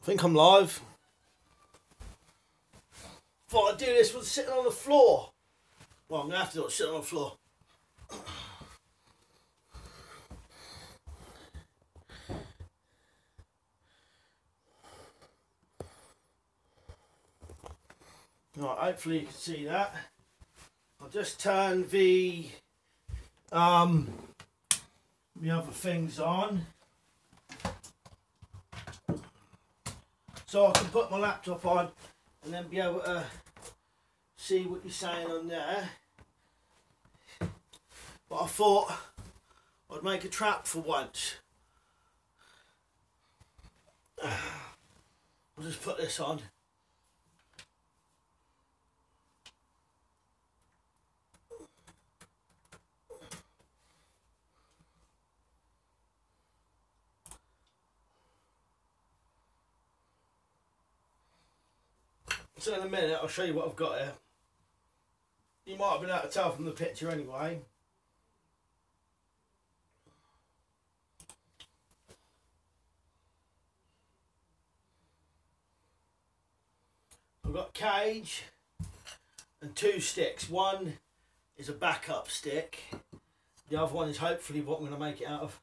I think I'm live. Thought I'd do this with sitting on the floor. Well, I'm going to have to do it sitting on the floor. Right, hopefully you can see that. I'll just turn the other things on, so I can put my laptop on and then be able to see what you're saying on there. But I thought I'd make a trap for once. I'll just put this on. So in a minute I'll show you what I've got here. You might have been able to tell from the picture anyway. I've got a cage and two sticks. One is a backup stick. The other one is hopefully what I'm going to make it out of,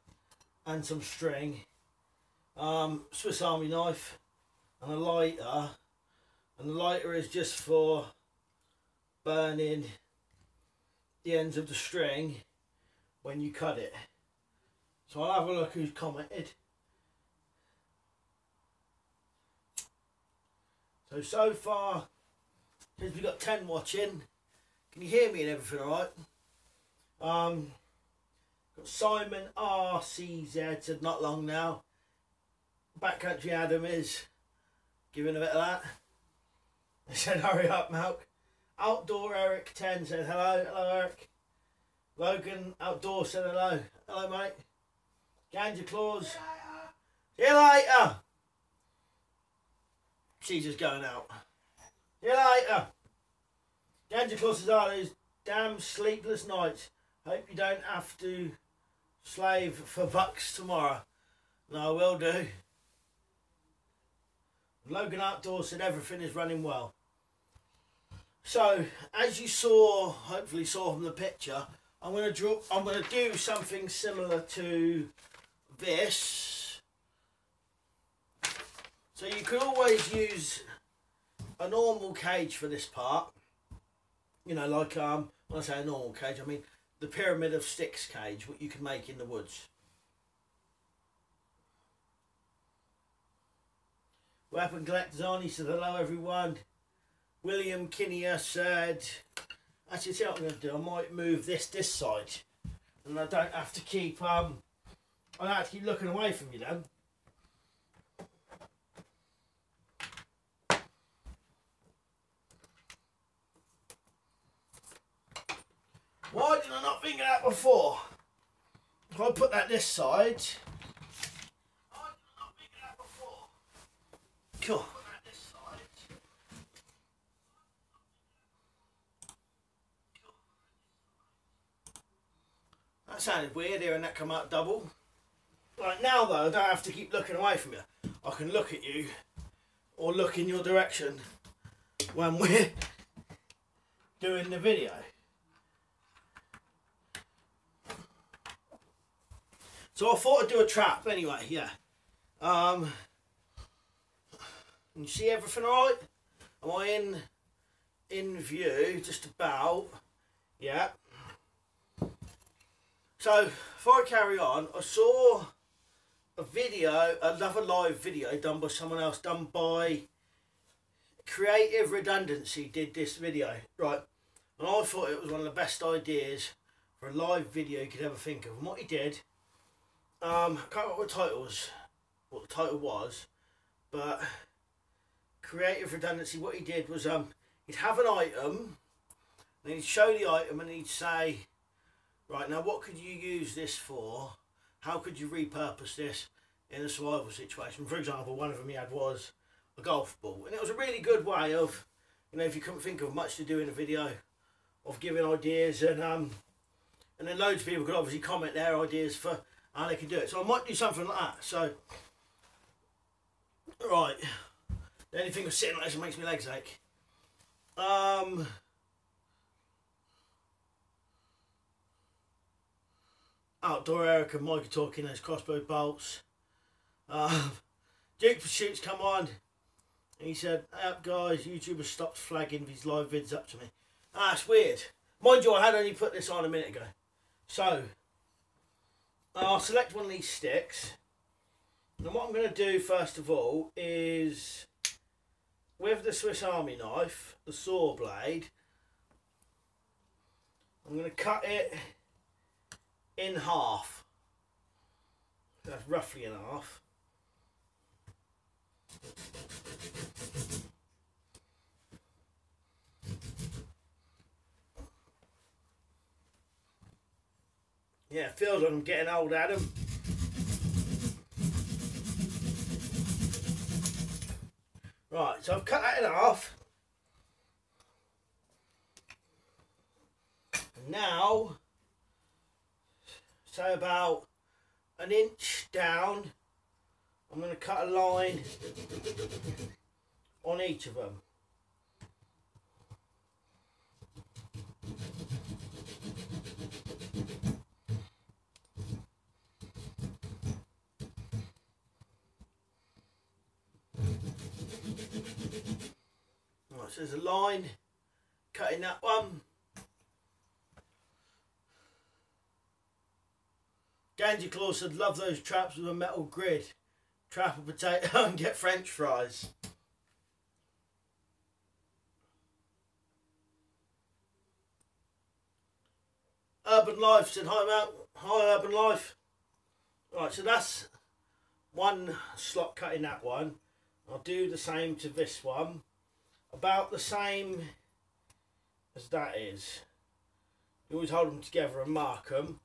and some string. Swiss Army knife and a lighter. And the lighter is just for burning the ends of the string when you cut it. So I'll have a look who's commented. So far, since we've got 10 watching, can you hear me and everything alright? Got Simon RCZ said not long now. Backcountry Adam is giving a bit of that. He said hurry up, Malk. Outdoor Eric 10 said hello. Hello Eric. Logan Outdoor said hello. Hello mate. Ganja Claus. See you later. She's just going out. See you later. Ganja Claus says all these damn sleepless nights. Hope you don't have to slave for bucks tomorrow. No, I will do. Logan Outdoor said everything is running well. So, as you saw, hopefully saw from the picture, I'm going to do something similar to this. So you could always use a normal cage for this part. You know, like when I say a normal cage, I mean the pyramid of sticks cage, what you can make in the woods. Weapon Collectors on, he said hello everyone. William Kinnear said, actually see what I'm going to do, I might move this side and I don't have to keep I don't have to keep looking away from you then. Why did I not think of that before? If I put that this side, why did I not think of that before? Cool. That sounded weird hearing that come out double. Right now though, I don't have to keep looking away from you. I can look at you or look in your direction when we're doing the video. So I thought I'd do a trap anyway, yeah. You see everything alright? Am I in view? Just about. Yeah. So, before I carry on, I saw a video, another live video done by someone else, done by Creative Redundancy did this video, right? And I thought it was one of the best ideas for a live video you could ever think of. And what he did, I can't remember what the title was, but Creative Redundancy, what he did was he'd have an item, and he'd show the item and he'd say, right, now what could you use this for? How could you repurpose this in a survival situation? For example, one of them he had was a golf ball. And it was a really good way of, you know, if you couldn't think of much to do in a video, of giving ideas. And then loads of people could obviously comment their ideas for how they could do it. So I might do something like that. So Right. The only thing of sitting like this makes my legs ache. Outdoor Eric and Mikey talking those crossbow bolts. Duke Pursuit's come on. And he said, "Hey up guys, YouTuber stopped flagging these live vids up to me." That's weird. Mind you, I had only put this on a minute ago. So, I'll select one of these sticks. And what I'm going to do first of all is, with the Swiss Army knife, the saw blade, I'm going to cut it in half. That's roughly in half. Yeah, it feels like I'm getting old, Adam. Right, so I've cut that in half. And now, so about an inch down, I'm going to cut a line on each of them. Right, so there's a line cutting that one. Ganji Claw said, "Love those traps with a metal grid. Trap a potato and get French fries." Urban Life said, "Hi Matt." Hi Urban Life. Right, so that's one slot cut in that one. I'll do the same to this one. About the same as that is. You always hold them together and mark them.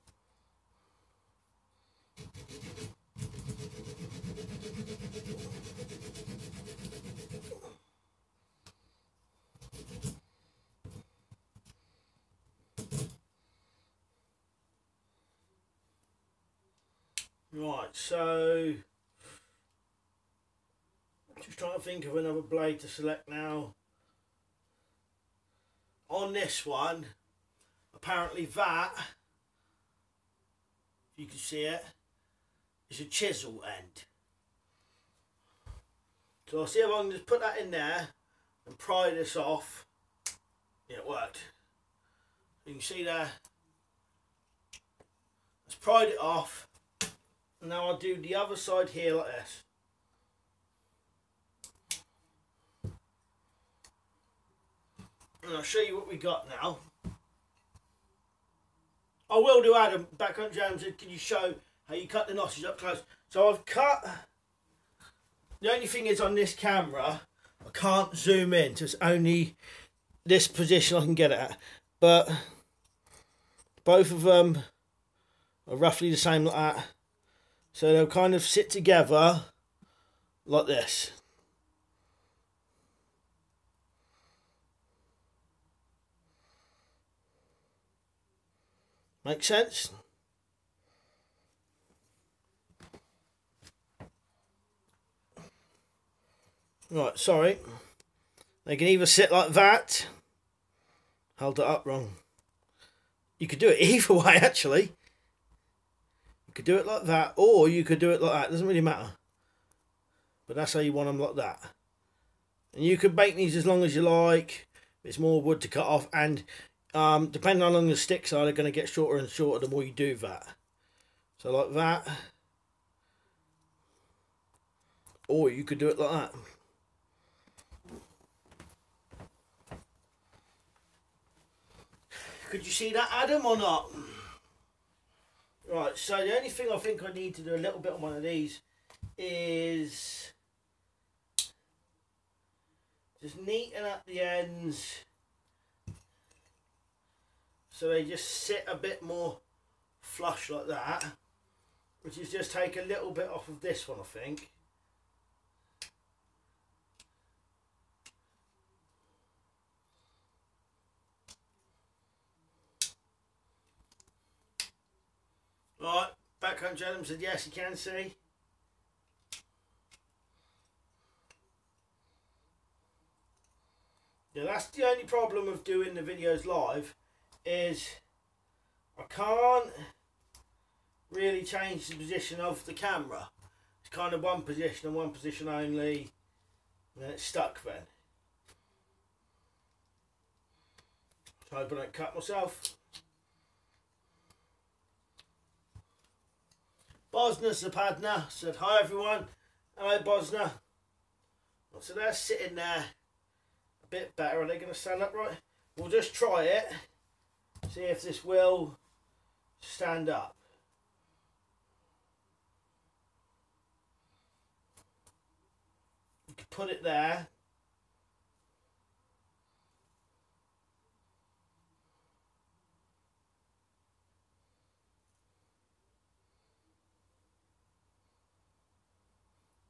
Right, so just trying to think of another blade to select now. On this one, apparently that, if you can see it, is a chisel end. So I'll see if I can just put that in there and pry this off. Yeah, it worked. You can see there. Let's pried it off. And now I'll do the other side here like this. And I'll show you what we got now. I will do, Adam. Backcountry James said, "Can you show how you cut the notches up close?" So I've cut. The only thing is on this camera, I can't zoom in. So it's only this position I can get it at. But both of them are roughly the same like that. So they'll kind of sit together like this. Make sense? Right, sorry. They can either sit like that. Held it up wrong. You could do it either way, actually. You could do it like that, or you could do it like that. It doesn't really matter. But that's how you want them, like that. And you could make these as long as you like. It's more wood to cut off, and depending on how long the sticks are, they're going to get shorter and shorter the more you do that. So like that. Or you could do it like that. Could you see that, Adam, or not? Right, so the only thing I think I need to do a little bit on one of these is just neaten up the ends so they just sit a bit more flush like that, which is just take a little bit off of this one, I think. Right, Backhand Gentleman said yes, you can see. Yeah, that's the only problem with doing the videos live, is I can't really change the position of the camera. It's kind of one position and one position only, and then it's stuck then. So I hope I don't cut myself. Bosna Zapadna said, hi everyone. Hello Bosna. So they're sitting there a bit better. Are they going to stand up right? We'll just try it. See if this will stand up. You can put it there.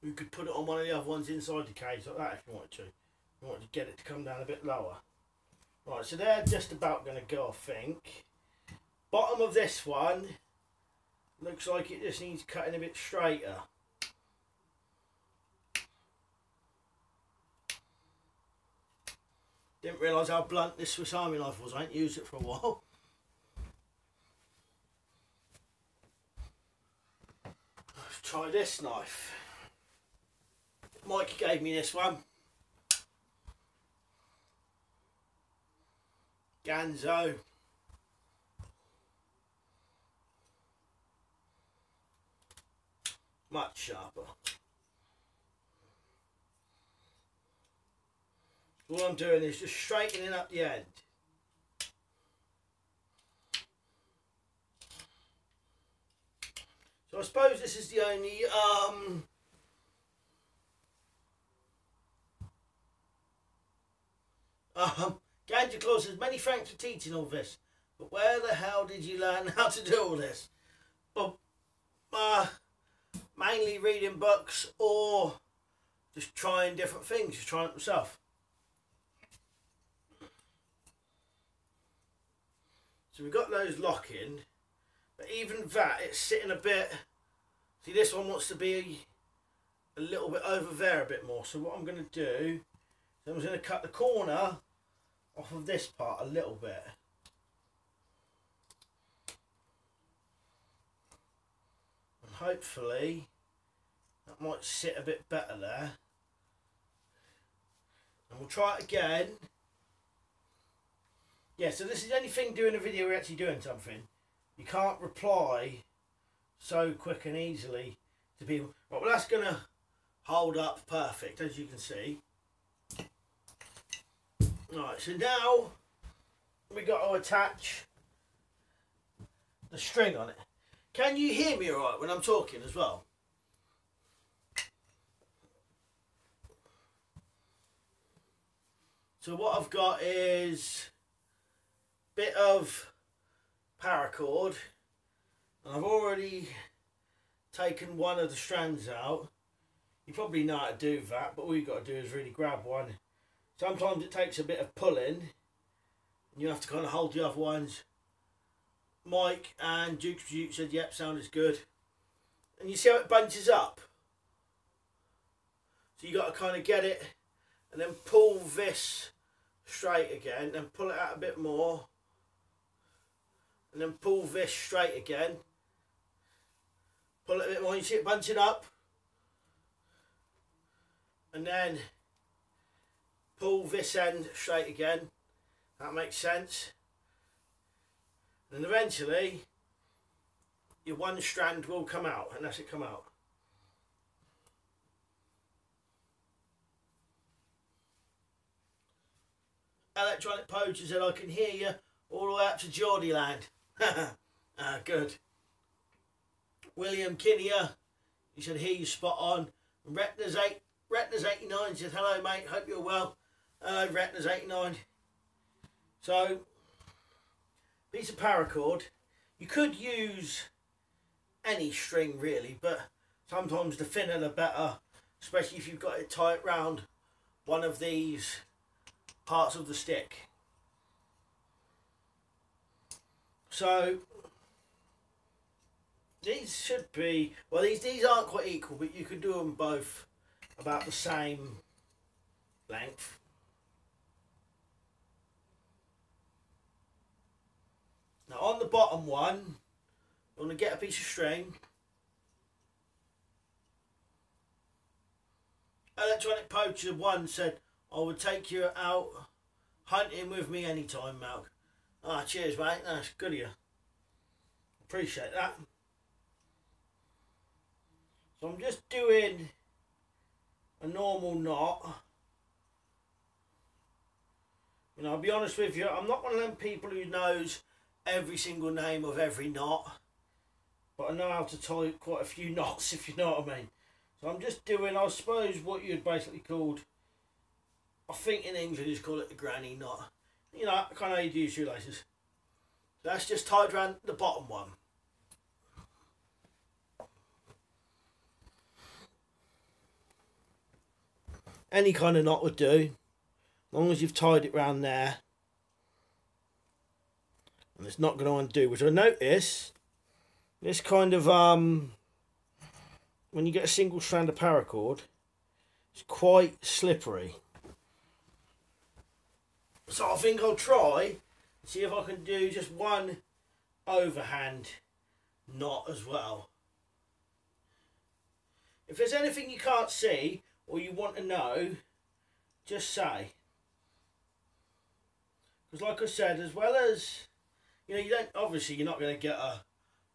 You could put it on one of the other ones inside the cage like that if you wanted to. You wanted to get it to come down a bit lower. Right, so they're just about going to go, I think. Bottom of this one looks like it just needs cutting a bit straighter. Didn't realise how blunt this Swiss Army knife was. I ain't used it for a while. Let's try this knife. Mike gave me this one. Ganzo. Much sharper. All I'm doing is just straightening up the end. So I suppose this is the only Ganja Claus says, many thanks for teaching all this, but where the hell did you learn how to do all this? Well, mainly reading books or just trying different things, just trying it myself. So we've got those locking, but even that, it's sitting a bit, see this one wants to be a little bit over there a bit more. So what I'm going to do, I'm going to cut the corner off of this part a little bit. And hopefully that might sit a bit better there. And we'll try it again. Yeah, so this is the only thing doing a video, we're actually doing something. You can't reply so quick and easily to people. Right, well, that's going to hold up perfect, as you can see. Right, so now we got to attach the string on it. Can you hear me alright when I'm talking as well? So what I've got is a bit of paracord, and I've already taken one of the strands out. You probably know how to do that, but all you've got to do is really grab one. Sometimes it takes a bit of pulling, and you have to kind of hold the other ones. Mike and Duke's Duke said, yep, sound is good. And you see how it bunches up? So you got to kind of get it, and then pull this straight again, and pull it out a bit more. And then pull this straight again. Pull it a bit more, you see it bunching up. And then pull this end straight again. That makes sense. And eventually your one strand will come out, and that's it come out. Electronic Poacher said, I can hear you all the way up to Geordie land. Good. William Kinnear, he said, hear you spot on. Retina's 89 said, hello mate, hope you're well. Hello Retina's 89. So, piece of paracord. You could use any string really, but sometimes the thinner the better, especially if you've got it tight round one of these parts of the stick. So these should be, well, these aren't quite equal, but you could do them both about the same length. Now on the bottom one, you want to get a piece of string. Electronic Poacher 1 said, I would take you out hunting with me anytime, Malk. Ah, cheers, mate. That's good of you. Appreciate that. So I'm just doing a normal knot. You know, I'll be honest with you, I'm not one of them people who knows every single name of every knot. But I know how to tie quite a few knots, if you know what I mean. So I'm just doing, I suppose, what you'd basically called, I think in England you call it the granny knot. You know, kind of how you do shoelaces. So that's just tied around the bottom one. Any kind of knot would do, as long as you've tied it round there. And it's not going to undo, which I notice, this kind of, when you get a single strand of paracord, it's quite slippery. So I think I'll try, see if I can do just one overhand knot as well. If there's anything you can't see, or you want to know, just say. Because like I said, as well as, you know, you don't, obviously you're not going to get a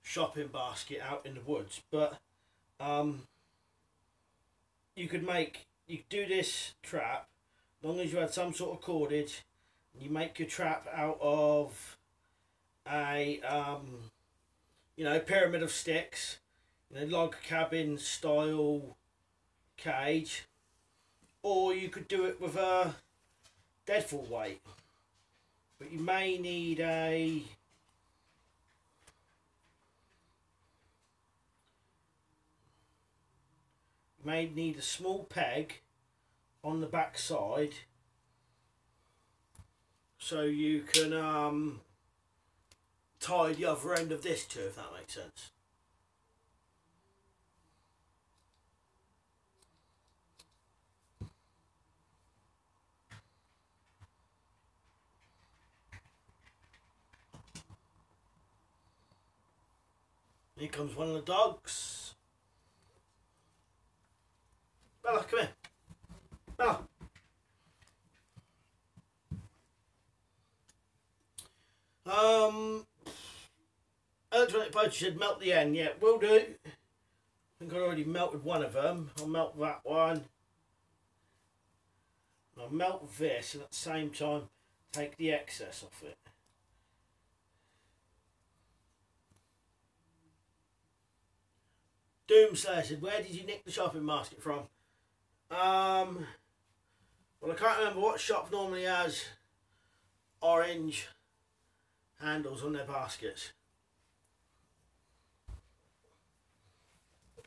shopping basket out in the woods, but you could do this trap, as long as you had some sort of cordage, and you make your trap out of a, you know, pyramid of sticks, you know, log cabin style cage, or you could do it with a deadfall weight, but you may need a small peg on the back side, so you can tie the other end of this too, if that makes sense. Here comes one of the dogs. Bella, come here. Bella. Electronic Poacher said melt the end. Yeah, will do. I think I already melted one of them. I'll melt that one. I'll melt this and at the same time take the excess off it. Doomslayer said, where did you nick the shopping basket from? Well, I can't remember what shop normally has orange handles on their baskets.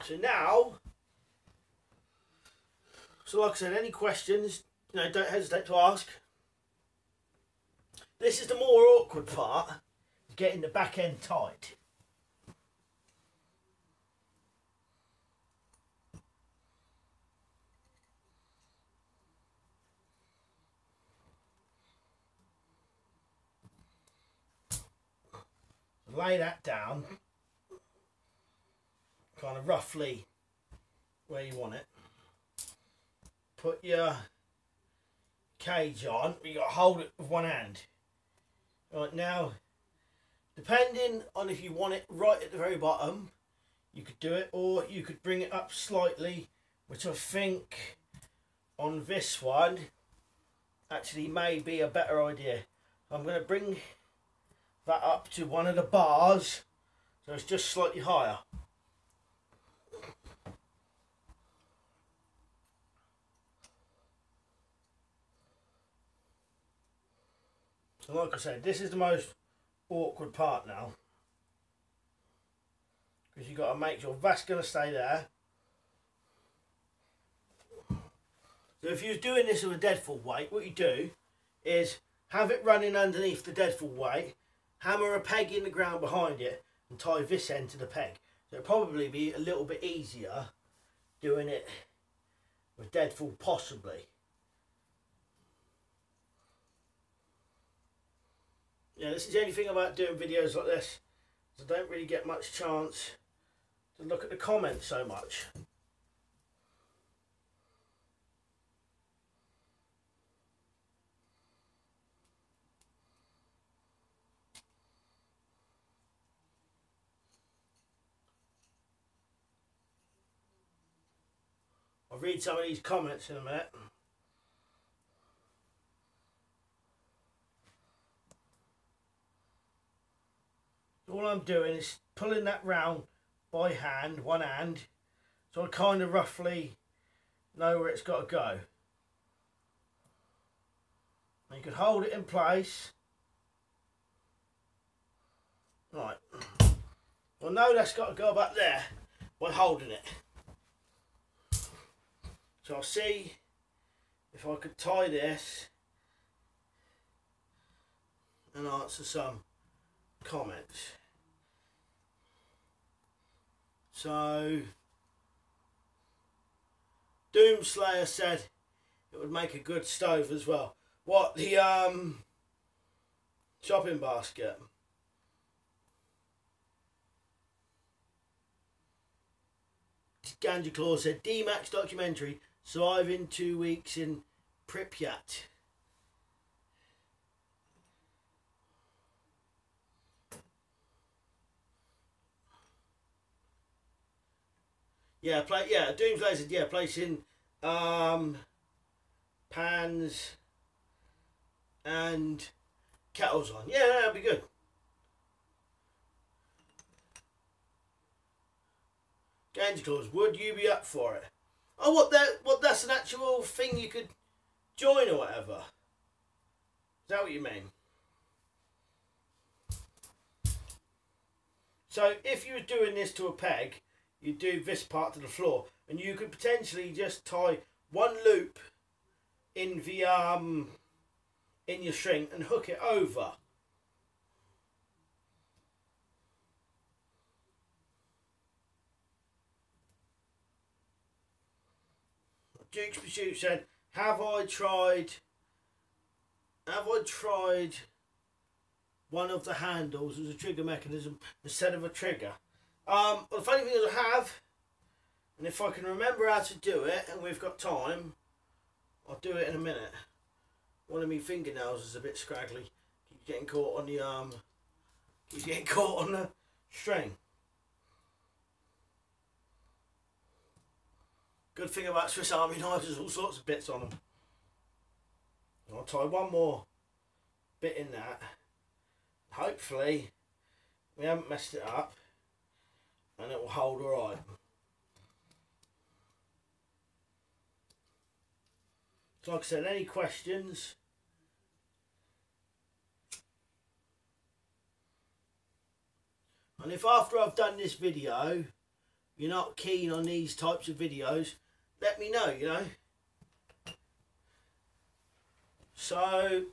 So now, like I said, any questions, you know, don't hesitate to ask. This is the more awkward part, getting the back end tight. Lay that down, kind of roughly where you want it. Put your cage on, but you got to hold it with one hand. Right, now, depending on if you want it right at the very bottom, you could do it, or you could bring it up slightly, which I think on this one actually may be a better idea. I'm going to bring that up to one of the bars, so it's just slightly higher. So like I said, this is the most awkward part now, because you've got to make sure that's going to stay there. So if you're doing this with a deadfall weight, what you do is have it running underneath the deadfall weight, hammer a peg in the ground behind it and tie this end to the peg. So it'll probably be a little bit easier doing it with deadfall, possibly. Yeah, this is the only thing about doing videos like this. I don't really get much chance to look at the comments so much. I'll read some of these comments in a minute. All I'm doing is pulling that round by hand, one hand, so I kind of roughly know where it's got to go. And you can hold it in place. Right. Well, know that's got to go back there by holding it. So I'll see if I could tie this and answer some comments. So Doomslayer said it would make a good stove as well. What, the shopping basket? Ganja Claus said D-Max documentary, surviving 2 weeks in Pripyat. Yeah, Doomslayer said, yeah, placing pans and kettles on. Yeah, that'd be good. Ganja Claus, would you be up for it? Oh, that's an actual thing you could join or whatever? Is that what you mean? So if you were doing this to a peg, you do this part to the floor, and you could potentially just tie one loop in the in your string and hook it over. Duke's Pursuit said, have I tried one of the handles as a trigger mechanism instead of a trigger? Well, the funny thing is I have, and if I can remember how to do it, and we've got time, I'll do it in a minute. One of my fingernails is a bit scraggly. Keeps getting caught on the string. Good thing about Swiss Army knives, there's all sorts of bits on them. I'll tie one more bit in that. Hopefully we haven't messed it up and it will hold alright. So like I said, any questions? And if after I've done this video you're not keen on these types of videos, let me know, you know. So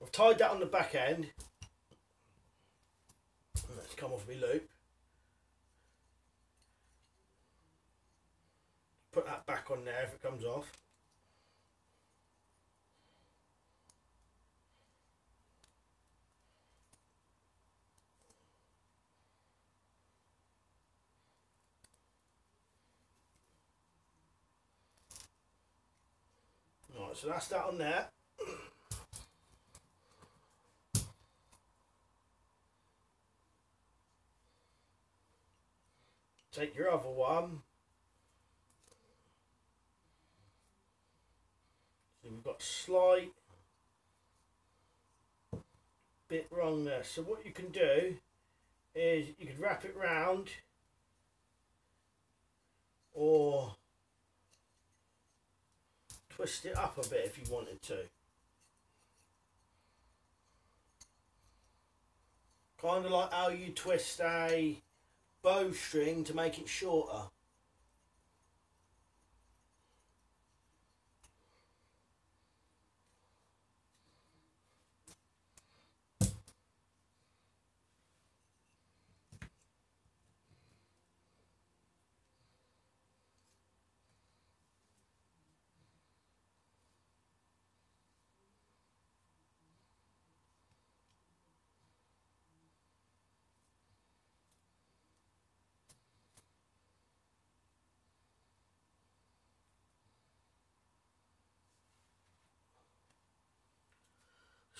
I've tied that on the back end. Let's come off my loop. Put that back on there if it comes off. Right, so that's that on there. Take your other one. So we've got a slight bit wrong there. So what you can do is you could wrap it round or twist it up a bit if you wanted to. Kind of like how you twist a bowstring to make it shorter.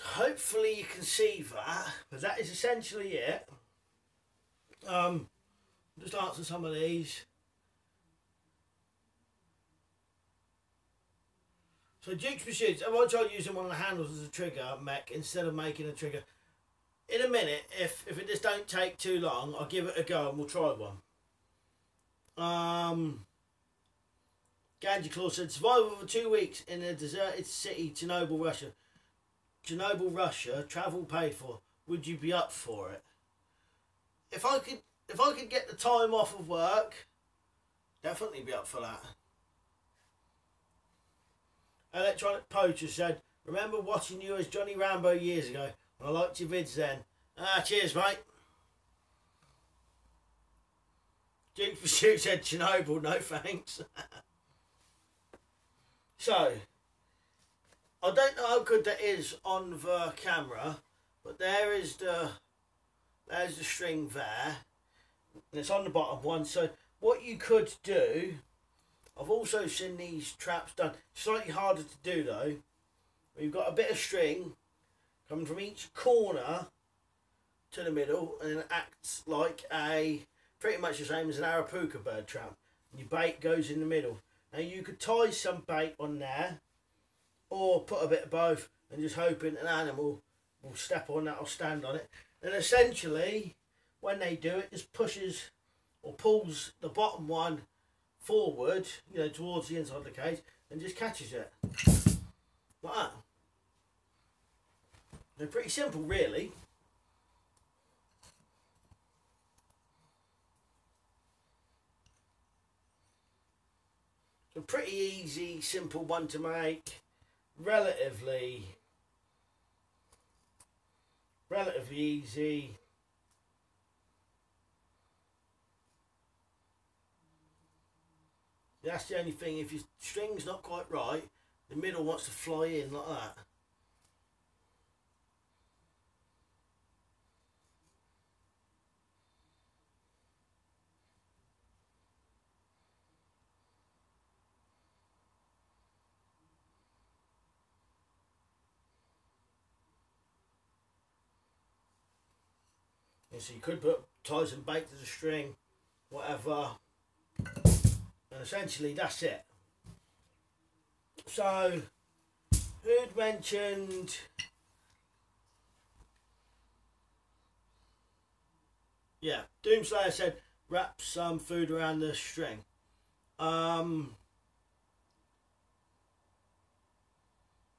hopefully you can see that, but that is essentially it. Just answer some of these. So Duke's Pursuits, I might try using one of the handles as a trigger mech instead of making a trigger. In a minute, if it just don't take too long, I'll give it a go and we'll try one. Ganji Claw said, survival for 2 weeks in a deserted city, Chernobyl, Russia. Chernobyl, Russia, travel paid for. Would you be up for it? If I could get the time off of work, definitely be up for that. Electronic Poacher said, remember watching you as Johnny Rambo years ago, and I liked your vids then. Cheers, mate. Duke Pursuit said Chernobyl, no thanks. So, I don't know how good that is on the camera, but there's the string there, and it's on the bottom one. So what you could do, I've also seen these traps done, slightly harder to do though. We've got a bit of string coming from each corner to the middle, and it acts like pretty much the same as an Arapuca bird trap. And your bait goes in the middle. Now you could tie some bait on there, or put a bit of both, and just hoping an animal will step on that or stand on it. And essentially, when they do it, just pushes or pulls the bottom one forward, towards the inside of the cage, and just catches it. Like that. They're pretty simple, really. So pretty easy, simple one to make. Relatively easy. That's the only thing, if your string's not quite right, the middle wants to fly in like that. So you could put ties and bait to the string, whatever, and essentially that's it. So, who'd mentioned Doomslayer said wrap some food around the string.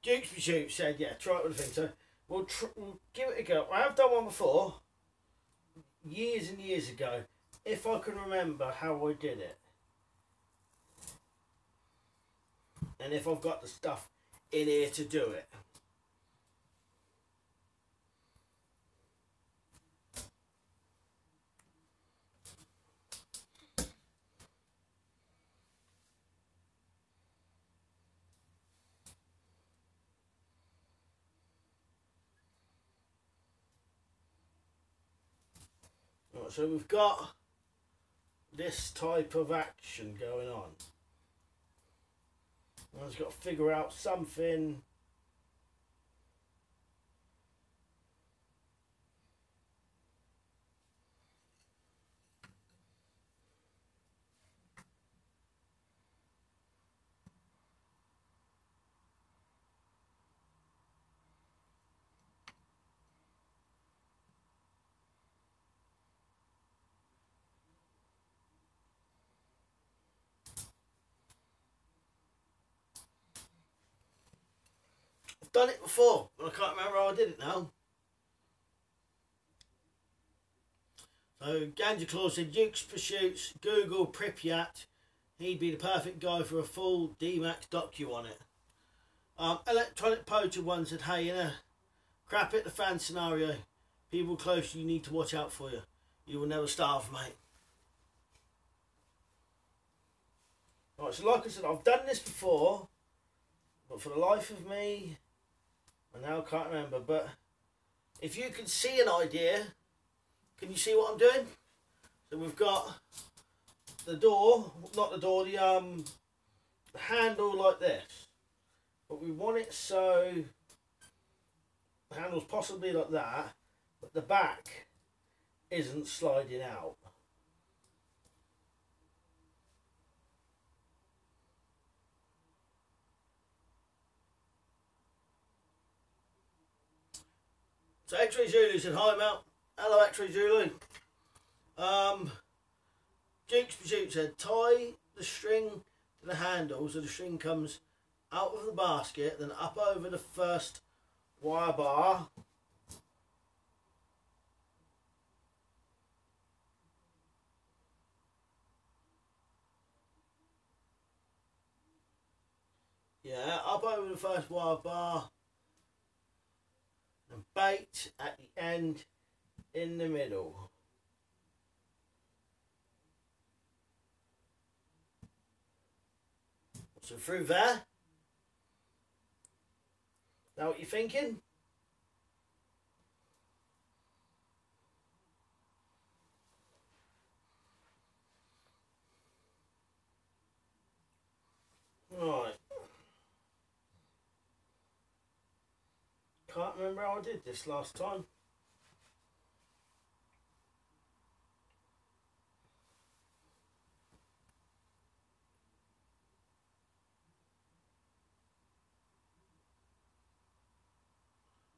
Duke's Pursuit said try it with the thing. So we'll give it a go. I have done one before, years and years ago, if I can remember how I did it, and if I've got the stuff in here to do it. Right, so we've got this type of action going on. I've just got to figure out something. Done it before, but I can't remember how I did it now. So Ganja Claw said Duke's Pursuits, Google Pripyat. He'd be the perfect guy for a full D-Max docu on it. Electronic Poacher one said, hey, in a crap at the fan scenario, people close to you need to watch out for you. You will never starve, mate. Right, so like I said, I've done this before, but for the life of me, I now can't remember. But if you can see an idea, can you see what I'm doing? So we've got the door, not the door, the handle like this, but we want it so the handle's possibly like that, but the back isn't sliding out. So X-Ray Zulu said, hi Mel. Hello X-Ray Zulu. Duke's Pursuit said, tie the string to the handle so the string comes out of the basket, then up over the first wire bar. Yeah, up over the first wire bar and bait at the end in the middle. So through there. Now what you're thinking? Right. Can't remember how I did this last time.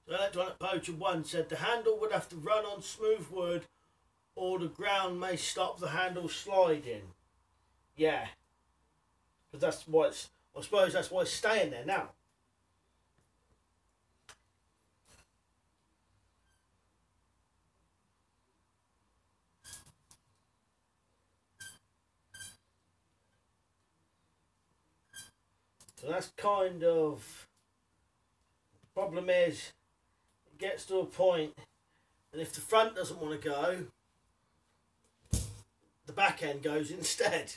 So Electronic Poacher 1 said the handle would have to run on smooth wood or the ground may stop the handle sliding. Yeah. Because that's why it's, I suppose that's why it's staying there now. So that's kind of, problem is, it gets to a point, and if the front doesn't want to go, the back end goes instead.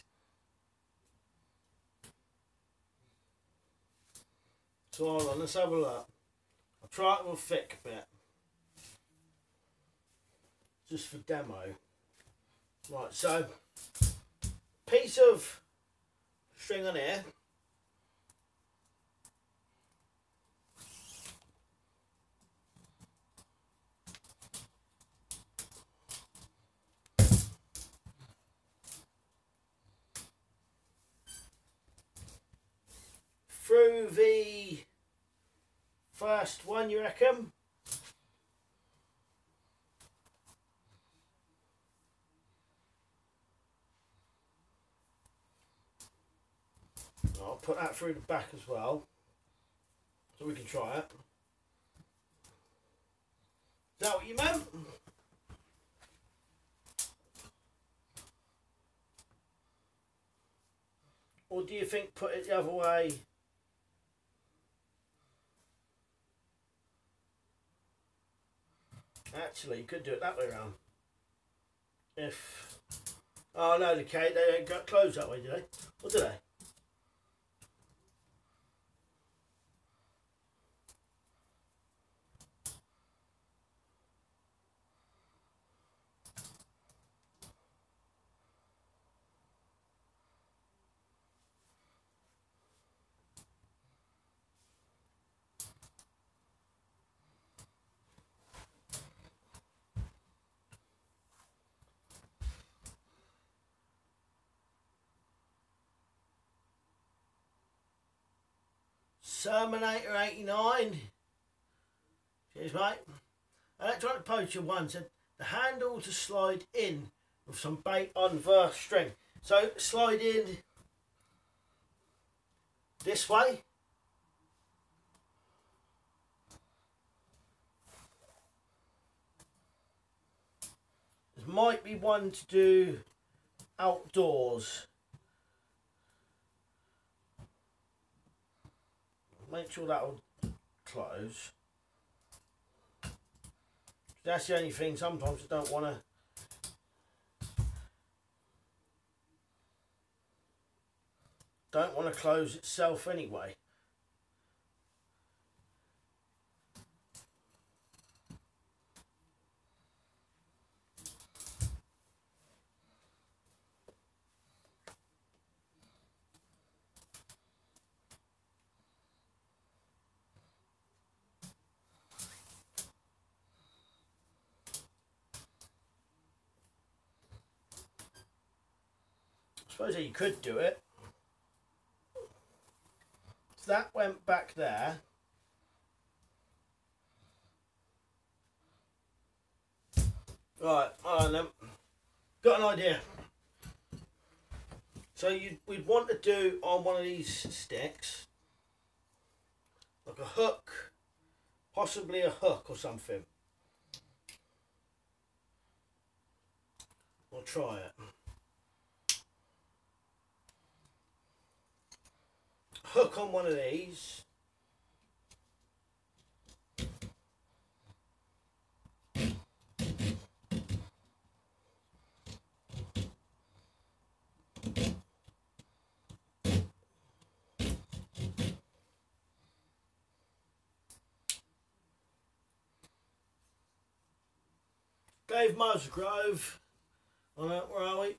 So hold on, let's have a look. I'll try it with a thick bit. Just for demo. Right, so, piece of string on here. Through the first one, you reckon? I'll put that through the back as well, so we can try it. Is that what you meant? Or do you think put it the other way? Actually, you could do it that way around. If... Oh no, they don't got closed that way, do they? Or do they? Terminator 89. Cheers, mate. Electronic Poacher 1 said the handle to slide in with some bait on the string. So slide in this way. There might be one to do outdoors. Make sure that will close. That's the only thing, sometimes I don't want to close itself anyway. I suppose you could do it. So that went back there. Right, then. Got an idea. So we'd want to do on one of these sticks, like a hook, possibly a hook or something. We'll try it. Hook on one of these. Dave Musgrove. On that, where are we?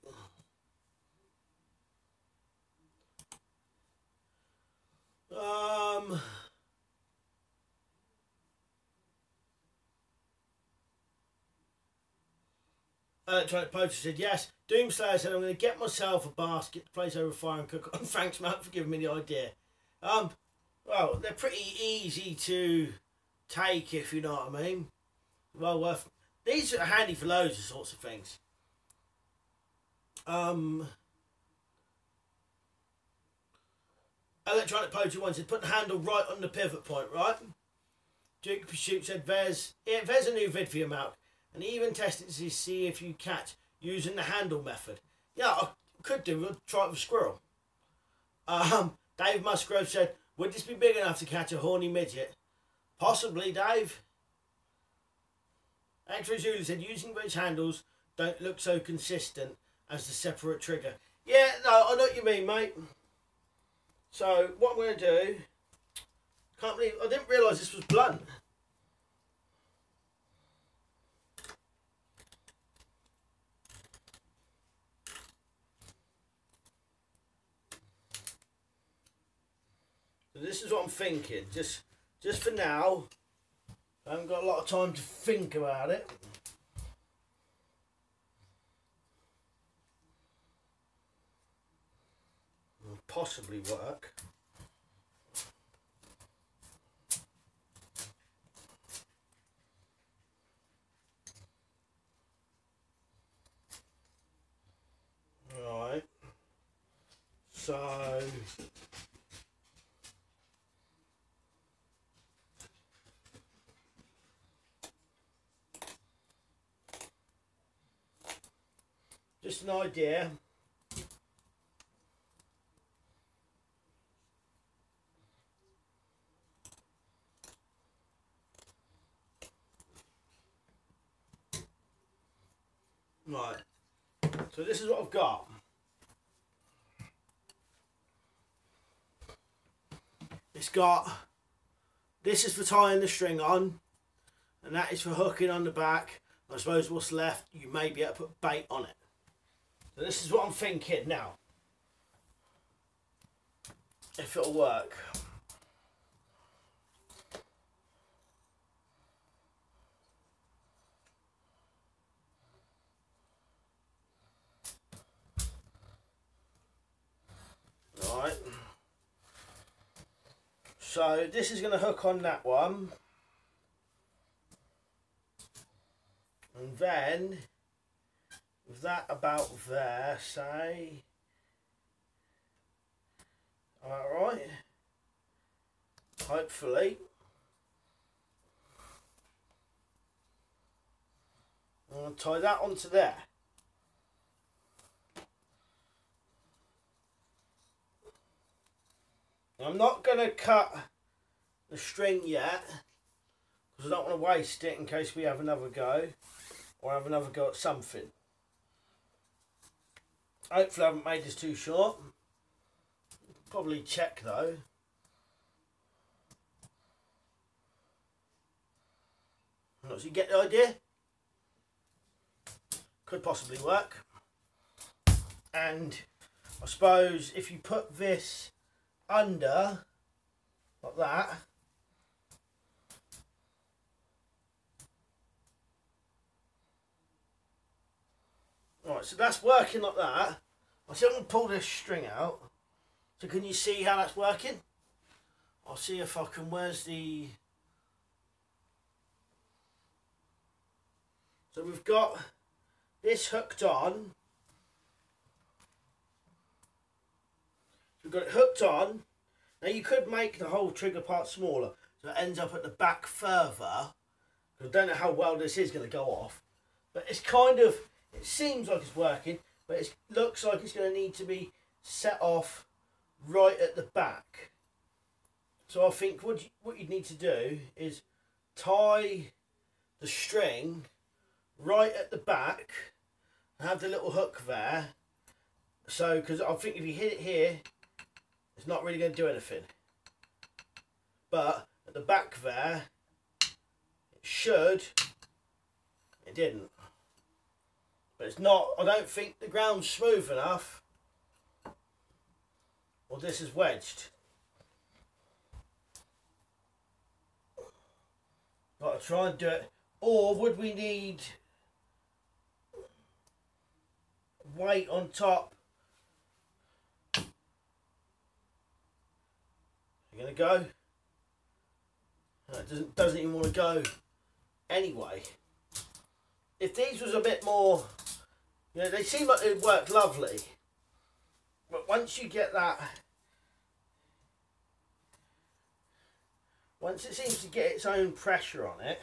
Electronic Poacher said, yes. Doomslayer said, I'm going to get myself a basket to place over fire and cook on. Thanks, Matt, for giving me the idea. Well, they're pretty easy to take, if you know what I mean. Well worth. These are handy for loads of sorts of things. Electronic Poacher wanted put the handle right on the pivot point, right? Duke Pursuit said, there's a new vid for you, Malk. And even tested to see if you catch using the handle method. Yeah, I could do. We'll try it with squirrel. Dave Musgrove said, would this be big enough to catch a horny midget? Possibly, Dave. X-Ray Zulu said, using which handles don't look so consistent as the separate trigger. Yeah, no, I know what you mean, mate. So, what I'm going to do... Can't believe... I didn't realise this was blunt. So this is what I'm thinking. Just for now. I haven't got a lot of time to think about it. Will possibly work. Right. So just an idea. Right. So this is what I've got. This is for tying the string on, and that is for hooking on the back. I suppose what's left, you may be able to put bait on it. So this is what I'm thinking now. If it'll work. Right. So this is going to hook on that one. And then, with that about there, say, alright, hopefully, I'm going to tie that onto there. I'm not going to cut the string yet, because I don't want to waste it in case we have another go, or have another go at something. Hopefully I haven't made this too short. Probably check though. So you get the idea? Could possibly work. And I suppose if you put this under like that, right, so that's working like that. I see I'm going to pull this string out. So can you see how that's working? I'll see if I can, where's the... So we've got this hooked on. We've got it hooked on. Now you could make the whole trigger part smaller, so it ends up at the back further. I don't know how well this is going to go off, but it's kind of, it seems like it's working, but it looks like it's going to need to be set off right at the back. So I think what you need to do is tie the string right at the back and have the little hook there. So, because I think if you hit it here, it's not really going to do anything. But at the back there, it should. It didn't. But it's not, I don't think the ground's smooth enough. Or this is wedged. Got to try and do it. Or would we need weight on top? You're going to go? No, it doesn't even want to go anyway. If these was a bit more, you know, they seem like they'd work lovely. But once you get that, once it seems to get its own pressure on it,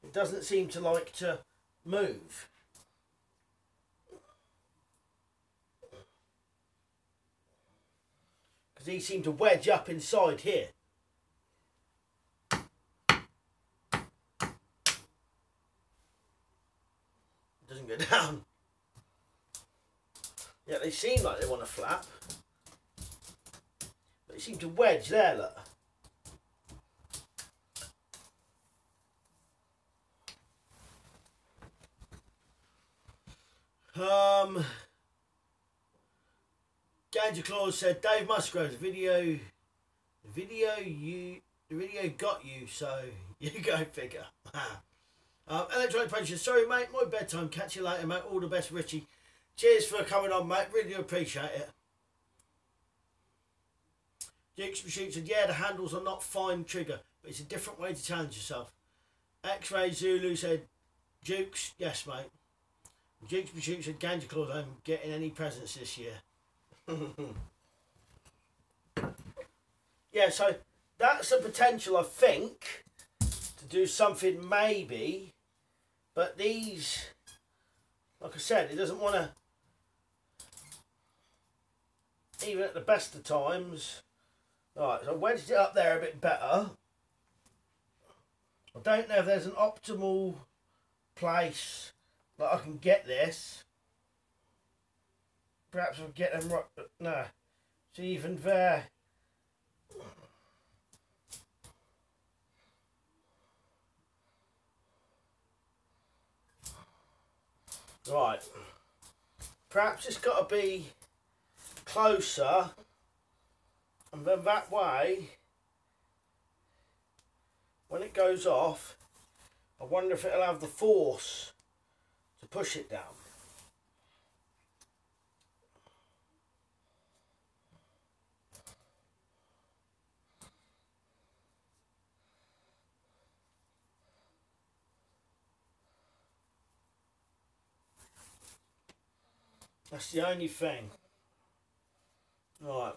it doesn't seem to like to move. Because these seem to wedge up inside here. It doesn't go down. Yeah, they seem like they want to flap. But they seem to wedge there, look. Ganja Claus said, Dave Musgrove, the video got you, so you go figure. Electronic Puncher, sorry mate, my bedtime, catch you later mate, all the best Richie. Cheers for coming on mate, really appreciate it. Jukes Shoot said, yeah, the handles are not fine trigger, but it's a different way to challenge yourself. X-Ray Zulu said, Jukes, yes mate. Jukes Shoot said, Ganja Claus, I'm getting any presents this year. Yeah, so that's a potential, I think, to do something maybe, but these, like I said, it doesn't want to, even at the best of times. Right, so I wedged it up there a bit better. I don't know if there's an optimal place that I can get this. Perhaps I'll get them right, but no. See, even there. Right. Perhaps it's got to be closer. And then that way, when it goes off, I wonder if it'll have the force to push it down. That's the only thing. Right.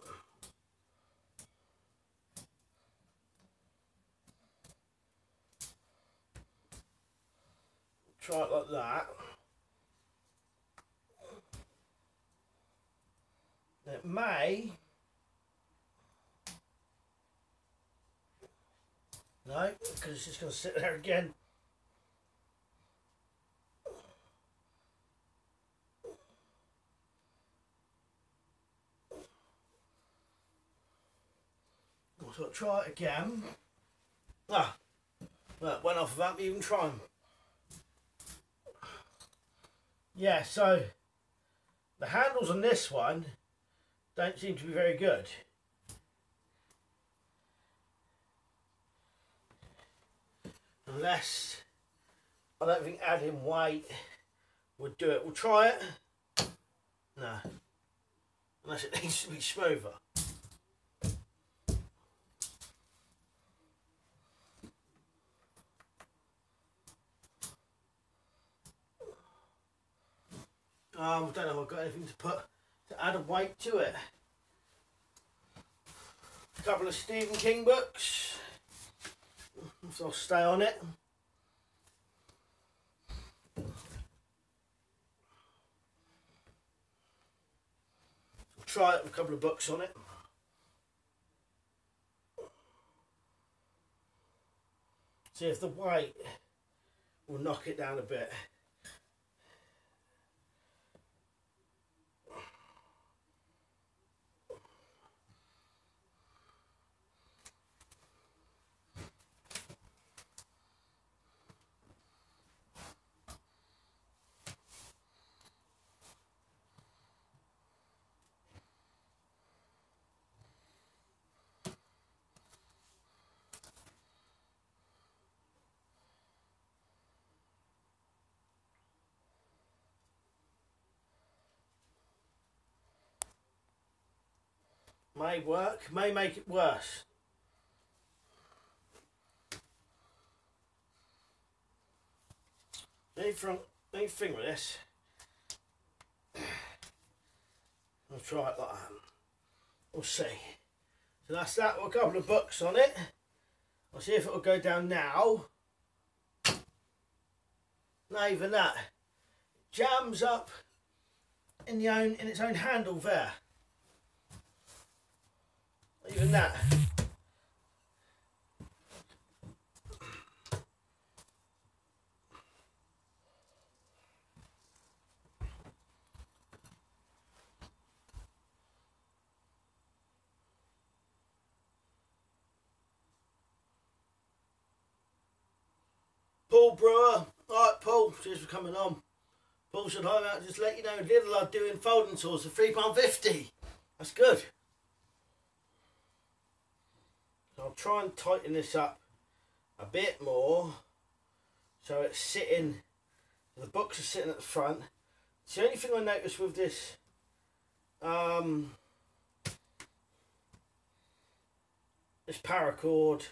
Try it like that. It may. No, because it's just going to sit there again. So I'll try it again. Ah, well, went off without me even trying. Yeah, so the handles on this one don't seem to be very good. Unless, I don't think adding weight would do it. We'll try it. No. unless it needs to be smoother. I don't know if I've got anything to add a weight to it. A couple of Stephen King books, so I'll stay on it. I'll try it with a couple of books on it. See if the weight will knock it down a bit. May work, may make it worse. Need thing with this. I'll try it like that. We'll see. So that's that with a couple of books on it. I'll see if it'll go down now. Not even that. It jams up in its own handle there. Even that. Paul Brewer. Alright Paul, cheers for coming on. Paul said hi mate, just let you know Lidl are doing folding tools for £3.50. That's good. I'll try and tighten this up a bit more so it's sitting, the books are sitting at the front. It's the only thing I noticed with this this paracord,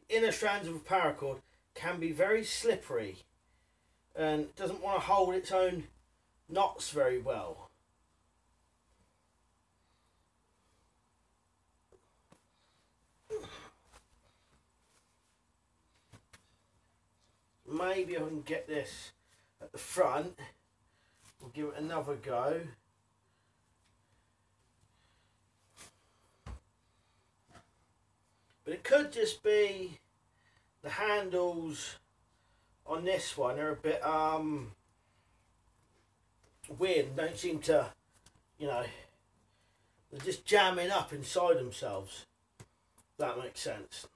inner strands of a paracord can be very slippery and doesn't want to hold its own knots very well. Maybe I can get this at the front. We'll give it another go. But it could just be the handles on this one. They're a bit weird. Don't seem to, you know, they're just jamming up inside themselves. If that makes sense.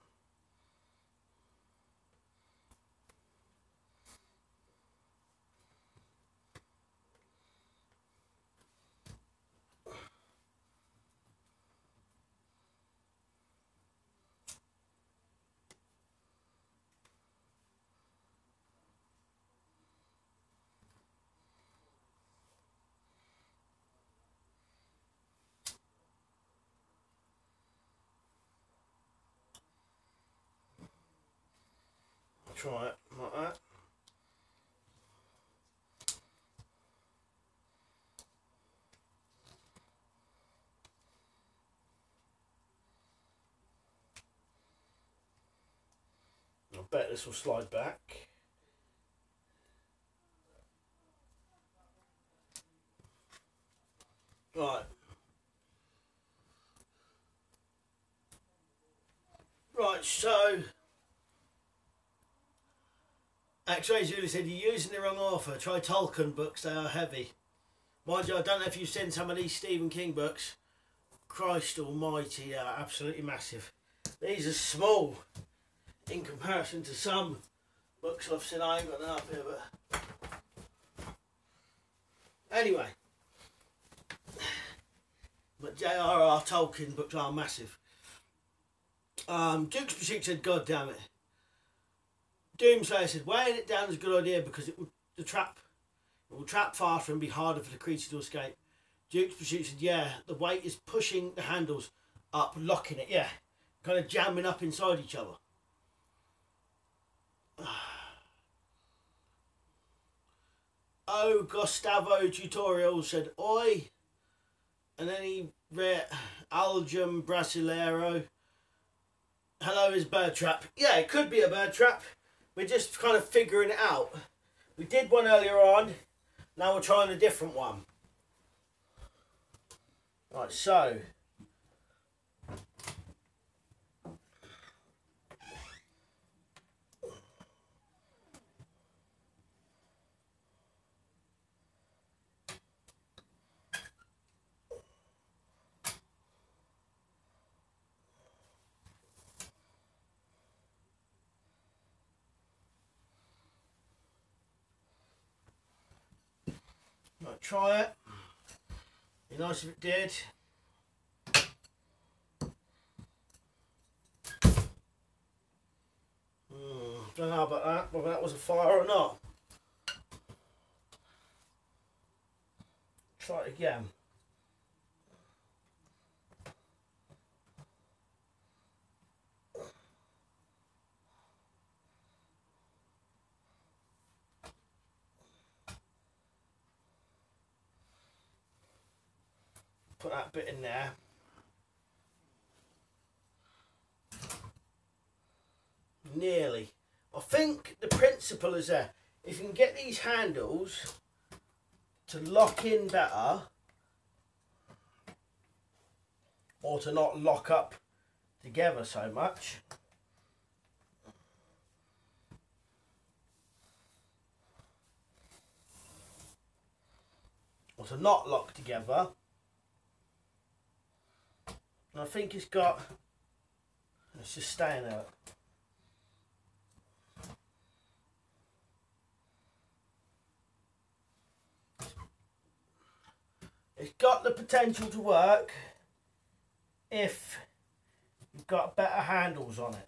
Try it like that. I bet this will slide back. Right. Right, so X-Ray Julie said, you're using the wrong author. Try Tolkien books, they are heavy. Mind you, I don't know if you've seen some of these Stephen King books. Christ almighty, they are absolutely massive. These are small in comparison to some books I've seen. I ain't got enough here, but anyway. But J.R.R. Tolkien books are massive. Duke's Pursuit said, God damn it. Doomslayer said, weighing it down is a good idea because it will trap faster and be harder for the creature to escape. Duke's producer, yeah, the weight is pushing the handles up, locking it, yeah. Kind of jamming up inside each other. Oh, Gustavo Tutorial said, oi. And then he read Algem Brasileiro. Hello is bird trap. Yeah, it could be a bird trap. We're just kind of figuring it out. We did one earlier on. Now we're trying a different one. Right, so. Right, try it. Be nice if it did. Don't know about that, whether that was a fire or not. Try it again. Put that bit in there. Nearly. I think the principle is there. If you can get these handles to lock in better, or to not lock up together so much, or to not lock together, I think it's got, let's just stay in there. It's got the potential to work if you've got better handles on it.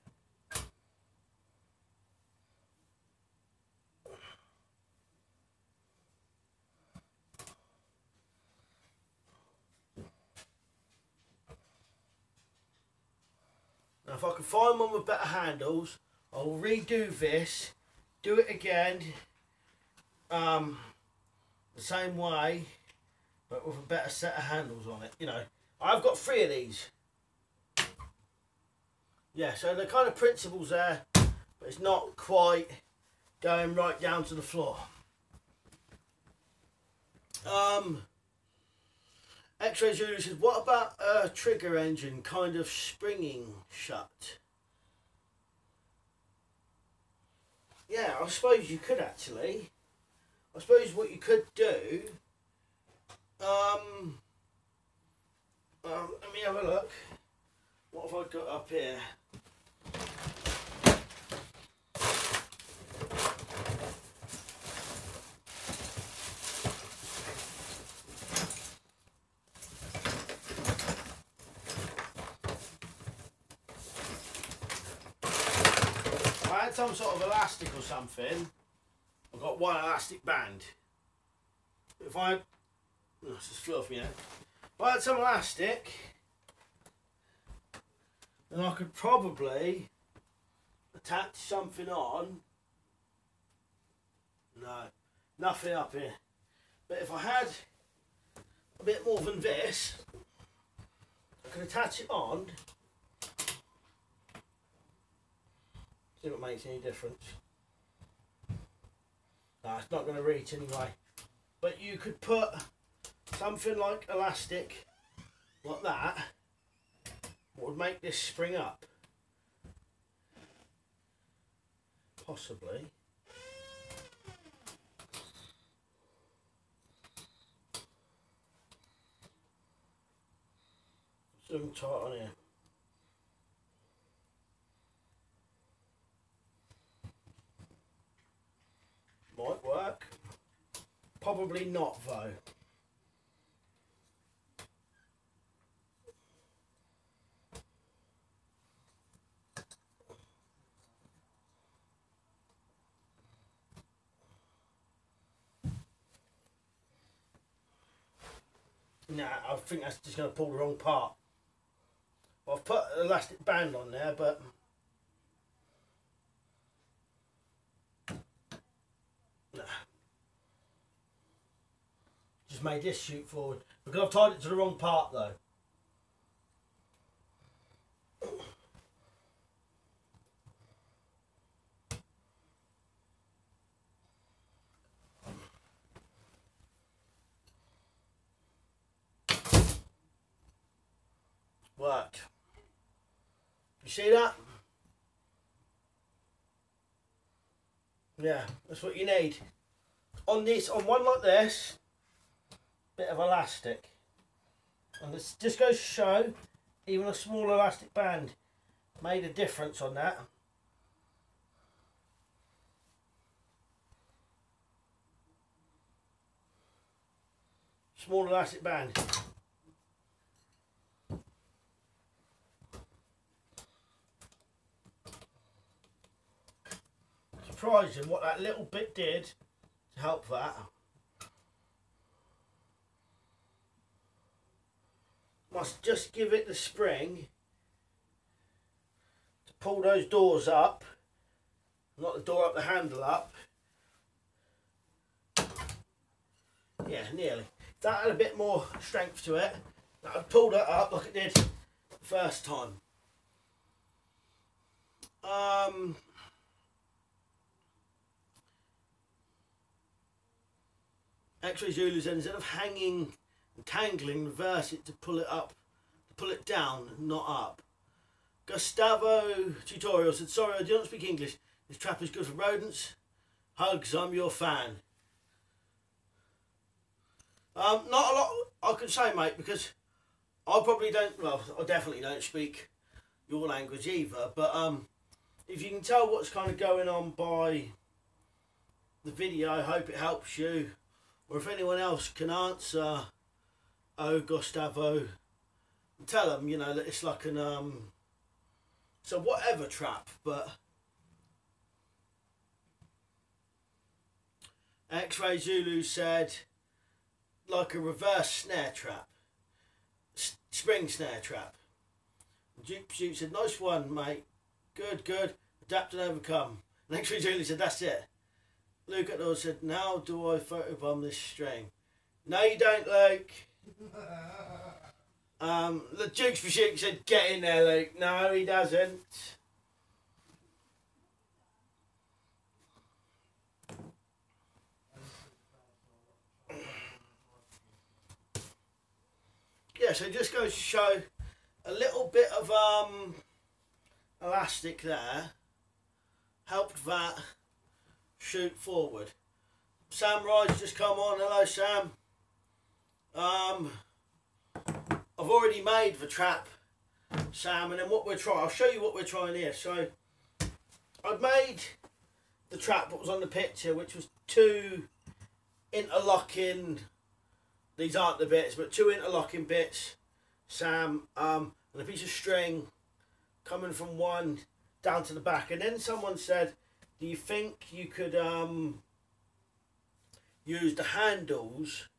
Now if I can find one with better handles, I'll redo this, do it again, the same way, but with a better set of handles on it. You know, I've got 3 of these. Yeah, so the kind of principles there, but it's not quite going right down to the floor. X-Ray Julie says, what about a trigger engine kind of springing shut? Yeah, I suppose you could actually. I suppose what you could do, let me have a look. What have I got up here? I had some sort of elastic or something. I've got one elastic band. If I, this is fluffy now. If I had some elastic, then I could probably attach something on. No, nothing up here. But if I had a bit more than this, I could attach it on. See if it makes any difference. No, it's not going to reach anyway. But you could put something like elastic, like that, what would make this spring up. Possibly. Zoom tight on here. Might work. Probably not though. Nah, I think that's just going to pull the wrong part. I've put an elastic band on there, but nah. Just made this shoot forward because I've tied it to the wrong part though. Worked. You see that? Yeah, that's what you need. On one like this, bit of elastic. And this just goes to show, even a small elastic band made a difference on that. Small elastic band. Surprising what that little bit did to help that. Must just give it the spring to pull those doors up, not the door up, the handle up. Yeah, nearly. If that had a bit more strength to it, that would pull that up like it did the first time. X-Ray Zulu said instead of hanging and tangling, reverse it to pull it up, to pull it down, not up. Gustavo Tutorial said, sorry, I do not speak English. This trap is good for rodents. Hugs, I'm your fan. Not a lot I can say, mate, because I probably don't, well, I definitely don't speak your language either, but if you can tell what's kind of going on by the video, I hope it helps you. Or if anyone else can answer, oh Gustavo, tell them, you know, that it's like an so whatever trap, but X-Ray Zulu said like a reverse snare trap, spring snare trap. Duke Pursuit said nice one, mate, good, good, adapt and overcome. And X-Ray Zulu said that's it. Luke at all said, now do I photobomb this string? No you don't, Luke. The Dukes for Shoot said, get in there, Luke. No, he doesn't. Yeah, so it just goes to show a little bit of elastic there helped that shoot forward. Sam Ride's just come on. Hello, Sam. I've already made the trap, Sam, and then what we're trying, I'll show you what we're trying here. So I've made the trap that was on the picture, which was two interlocking, these aren't the bits, but two interlocking bits, Sam, and a piece of string coming from one down to the back. And then someone said, do you think you could use the handles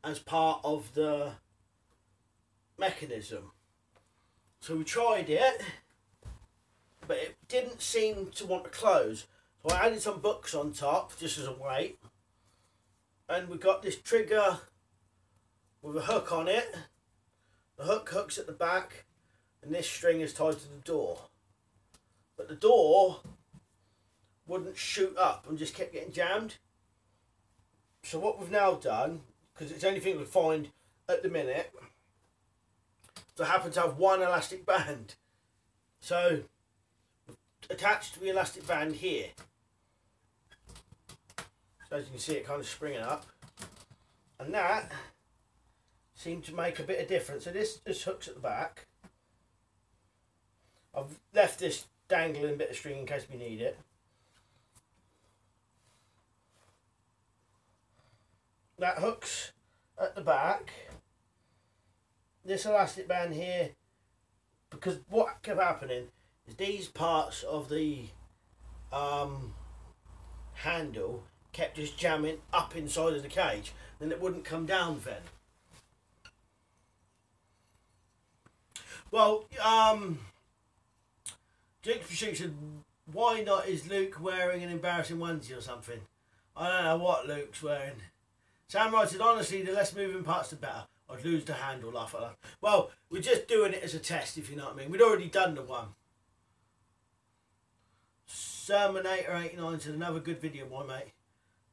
as part of the mechanism? So we tried it, but it didn't seem to want to close. So I added some books on top just as a weight, and we got this trigger with a hook on it. The hook hooks at the back, and this string is tied to the door. But the door wouldn't shoot up and just kept getting jammed. So what we've now done, because it's the only thing we find at the minute, so I happen to have one elastic band. So attached the elastic band here. So as you can see, it kind of springing up, and that seemed to make a bit of difference. So this just hooks at the back. I've left this dangling bit of string in case we need it. That hooks at the back. This elastic band here, because what kept happening is these parts of the handle kept just jamming up inside of the cage, then it wouldn't come down then. Well, Duke's Pursuit said, why not is Luke wearing an embarrassing onesie or something? I don't know what Luke's wearing. Sam Wright said, honestly, the less moving parts the better. I'd lose the handle, laugh at that. Well, we're just doing it as a test, if you know what I mean. We'd already done the one. Sermonator89 said, another good video, my mate.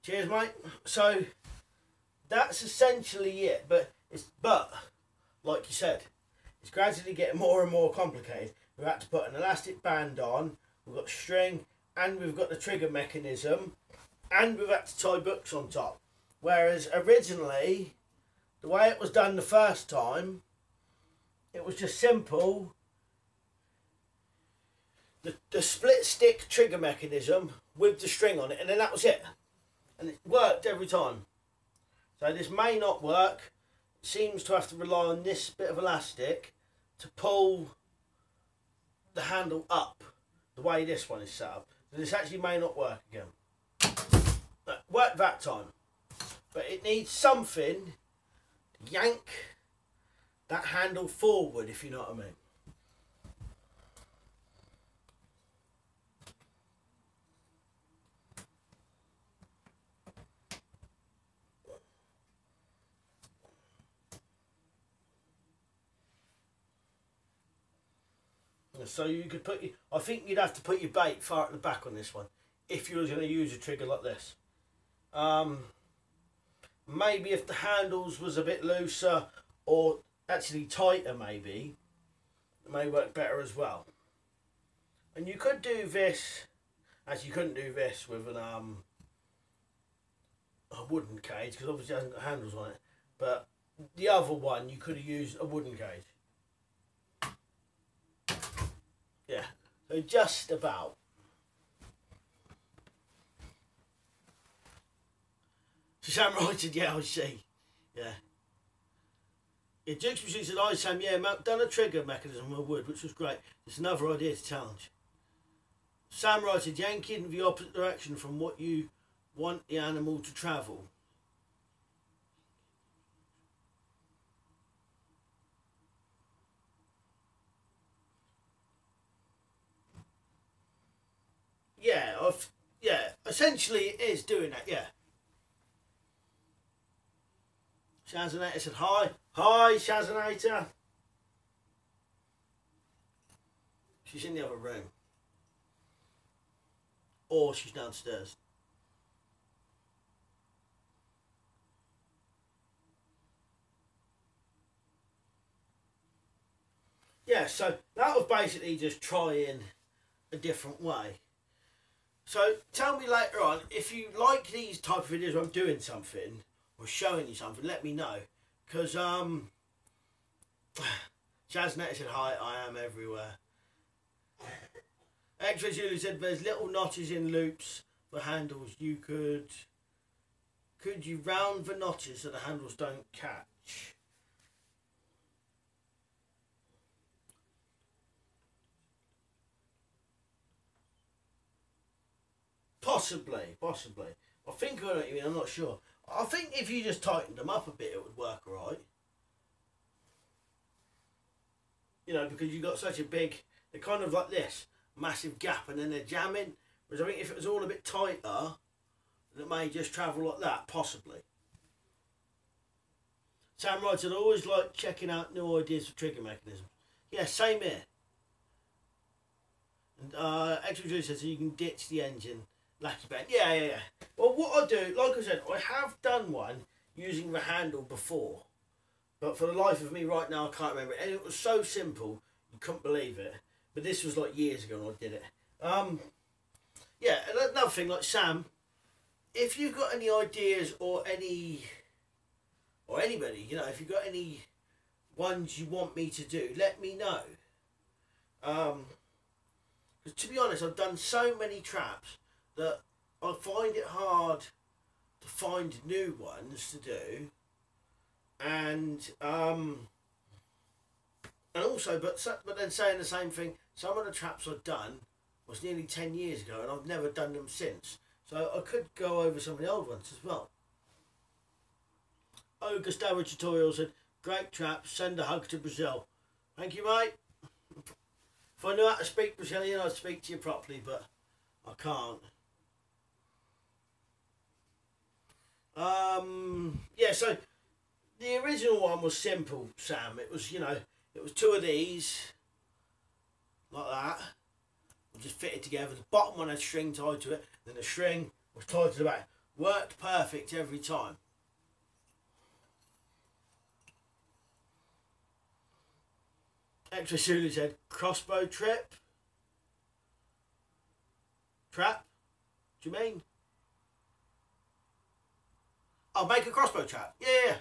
Cheers, mate. So, that's essentially it. But, like you said, it's gradually getting more and more complicated. We've had to put an elastic band on, we've got string, and we've got the trigger mechanism, and we've had to tie books on top. Whereas originally, the way it was done the first time, it was just simple. The split stick trigger mechanism with the string on it, and then that was it. And it worked every time. So this may not work. It seems to have to rely on this bit of elastic to pull the handle up the way this one is set up. So this actually may not work again. It worked that time. But it needs something to yank that handle forward, if you know what I mean. So you could put, I think you'd have to put your bait far at the back on this one if you were going to use a trigger like this. Maybe if the handles was a bit looser or actually tighter, maybe it may work better as well. And you could do this, actually you couldn't do this with an a wooden cage because obviously it hasn't got handles on it, but the other one you could have used a wooden cage. Yeah, so just about. So Sam Wright said, yeah, I see. Yeah. Yeah, Duke's Pursuit said, hi Sam, yeah, done a trigger mechanism with wood, which was great. It's another idea to challenge. Sam Wright said, yank in the opposite direction from what you want the animal to travel. Yeah, essentially it is doing that, yeah. Shazanator said, hi. Hi, Shazanator. She's in the other room. Or she's downstairs. Yeah, so that was basically just trying a different way. So tell me later on, if you like these type of videos where I'm doing something or showing you something, let me know. Because Shaznet said, hi, I am everywhere. X-Ray Julie said, there's little notches in loops for handles. Could you round the notches so the handles don't catch? Possibly. I think I know what you mean, I'm not sure. I think if you just tightened them up a bit, it would work alright. You know, because you've got such a big, they're kind of like this, massive gap, and then they're jamming. Whereas I think if it was all a bit tighter, it may just travel like that, possibly. Sam Wright said, I always like checking out new ideas for trigger mechanisms. Yeah, same here. And Extra says, so you can ditch the engine. Lucky band. Yeah. Well, what I do, like I said, I have done one using the handle before. But for the life of me right now, I can't remember it. And it was so simple, you couldn't believe it. But this was like years ago when I did it. Yeah, another thing, like Sam, if you've got any ideas or anybody, you know, if you've got any ones you want me to do, let me know. Because to be honest, I've done so many traps that I find it hard to find new ones to do, and also, but then saying the same thing, some of the traps I've done was nearly 10 years ago, and I've never done them since. So I could go over some of the old ones as well. Oh, Gustavo Tutorial said, great traps, send a hug to Brazil. Thank you, mate. If I knew how to speak Brazilian, I'd speak to you properly, but I can't. Yeah, so the original one was simple, Sam. It was, you know, it was 2 of these, like that. We just fitted together. The bottom one had string tied to it, then the string was tied to the back. Worked perfect every time. Extra Zulu said, crossbow trap? Do you mean? I'll make a crossbow trap. Yeah.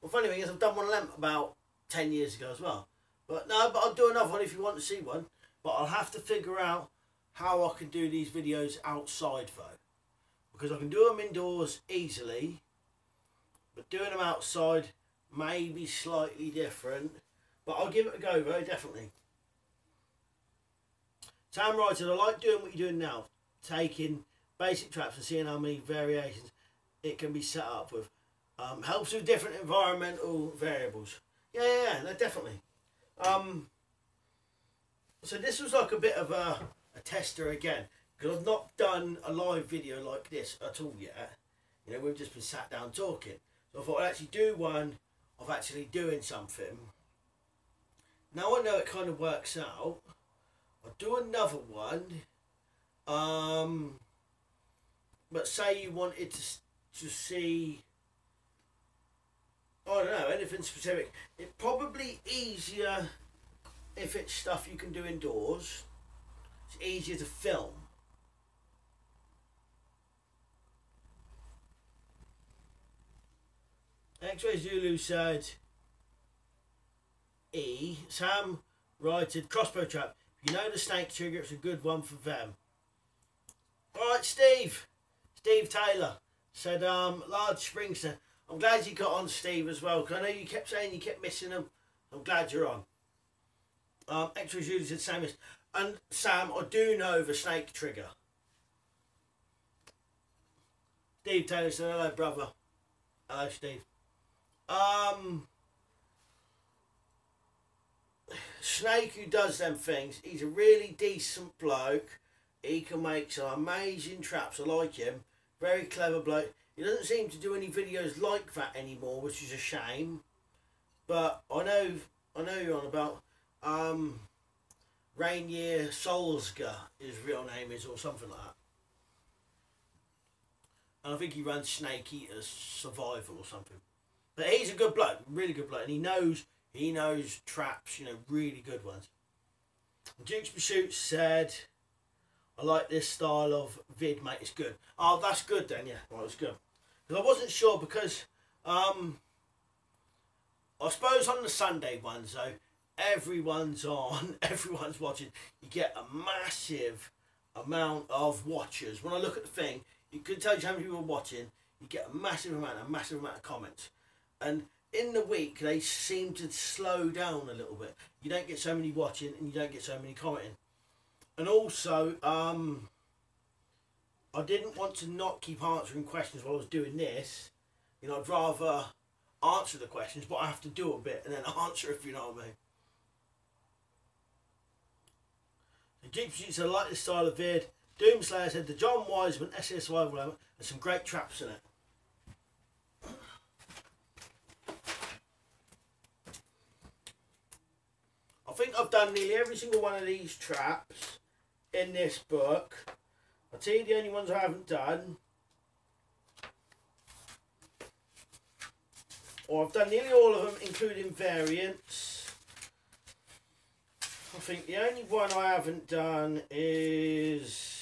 Well, funny thing is, I've done one of them about 10 years ago as well. But no, but I'll do another one if you want to see one. But I'll have to figure out how I can do these videos outside though. Because I can do them indoors easily. But doing them outside may be slightly different. But I'll give it a go though, definitely. Sam writes, I like doing what you're doing now. Taking basic traps and seeing how many variations it can be set up with. Helps with different environmental variables. Yeah, no, definitely. So this was like a bit of a tester again, because I've not done a live video like this at all yet. You know, we've just been sat down talking. So I thought I'd actually do one of actually doing something. Now I know it kind of works out. I'll do another one. But say you wanted to see, I don't know, anything specific. It's probably easier if it's stuff you can do indoors. It's easier to film. X-Ray Zulu said, Sam writed, crossbow trap. If you know the snake trigger, it's a good one for them. Alright, Steve Taylor said, large Springster. I'm glad you got on, Steve, as well, because I know you kept saying you kept missing them. I'm glad you're on. X-Ray Zulu said, Sam, and Sam, I do know the snake trigger. Steve Taylor said, hello, brother. Hello, Steve. Snake, who does them things, he's a really decent bloke. He can make some amazing traps. I like him. Very clever bloke. He doesn't seem to do any videos like that anymore, which is a shame. But I know you're on about Rainier Solskjaer, his real name is, or something like that. And I think he runs Snake Eaters Survival or something. But he's a good bloke, really good bloke, and he knows traps, you know, really good ones. Duke's Pursuit said, I like this style of vid, mate, it's good. Oh, that's good then, yeah, well, it's good. Because I wasn't sure, because I suppose on the Sunday ones though, everyone's on, everyone's watching, you get a massive amount of watchers. When I look at the thing, you can tell you how many people are watching, you get a massive amount of comments. And in the week, they seem to slow down a little bit. You don't get so many watching and you don't get so many commenting. And also, I didn't want to not keep answering questions while I was doing this. You know, I'd rather answer the questions, but I have to do a bit and then answer, if you know what I mean. The Jeep Shoots, I like this style of vid. Doomslayer said the John Wiseman SS Survival Element and some great traps in it. I think I've done nearly every single one of these traps in this book. I'll tell you the only ones I haven't done. Or I've done nearly all of them, including variants. I think the only one I haven't done is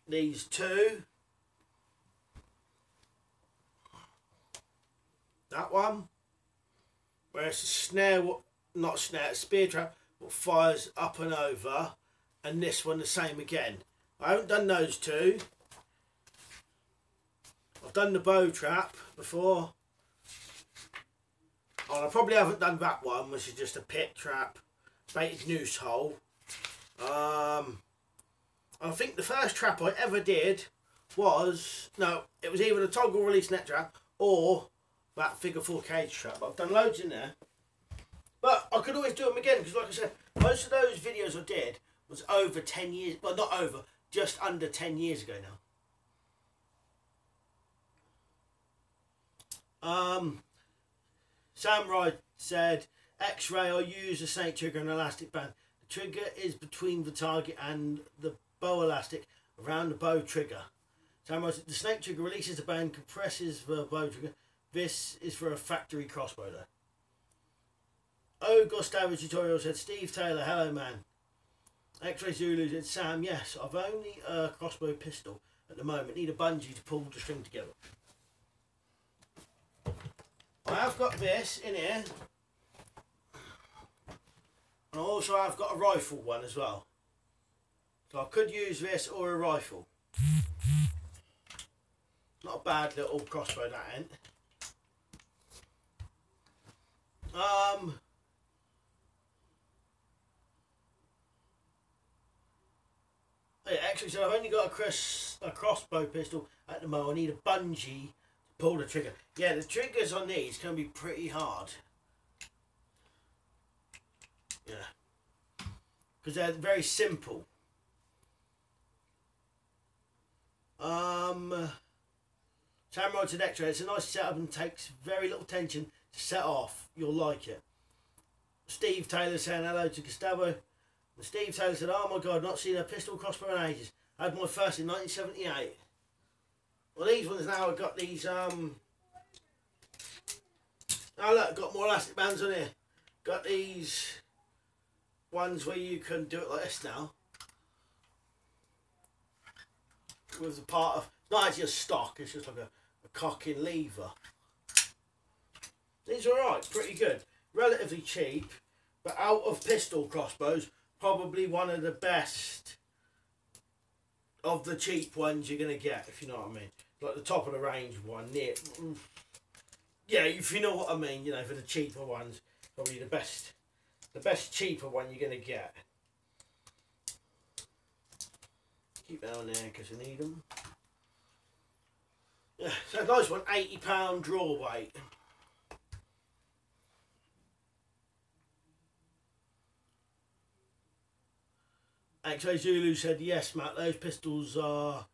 these two. That one, where it's a snare, not snare, spear trap, but fires up and over, and this one the same again. I haven't done those two. I've done the bow trap before. Oh, I probably haven't done that one, which is just a pit trap, baited noose hole. I think the first trap I ever did was, no, it was either the toggle release net trap or that figure 4 cage trap. I've done loads in there. But I could always do them again, because like I said, most of those videos I did was over 10 years, well not over, just under 10 years ago now. Samurai said, X-ray, I use a snake trigger and elastic band. The trigger is between the target and the bow elastic around the bow trigger. Samurai said, the snake trigger releases the band, compresses the bow trigger. This is for a factory crossbow though. Oh, Gustavo Tutorial said, Steve Taylor, hello man. X-Ray Zulu said, Sam, yes, I've only a crossbow pistol at the moment. Need a bungee to pull the string together. I have got this in here. And also I've got a rifle one as well. So I could use this or a rifle. Not a bad little crossbow that ain't. It actually said I've only got a crossbow pistol at the moment. I need a bungee to pull the trigger. Yeah, the triggers on these can be pretty hard. Yeah, because they're very simple. Samurai to X-Ray, it's a nice setup and takes very little tension to set off. You'll like it. Steve Taylor saying hello to Gustavo. And Steve Taylor said, oh my god, not seen a pistol crossbow in ages. I had my first in 1978. Well, these ones now have got these, oh look, got more elastic bands on here. Got these ones where you can do it like this now. With the part of, not actually a stock, it's just like a cocking lever. These are alright, pretty good. Relatively cheap, but out of pistol crossbows, probably one of the best of the cheap ones you're going to get, if you know what I mean. Like the top of the range one, near. Yeah, if you know what I mean, you know, for the cheaper ones, probably the best cheaper one you're going to get. Keep that on there because you need them. Yeah, so a nice one, £80 draw weight. X-Ray Zulu said, yes, Matt, those pistols are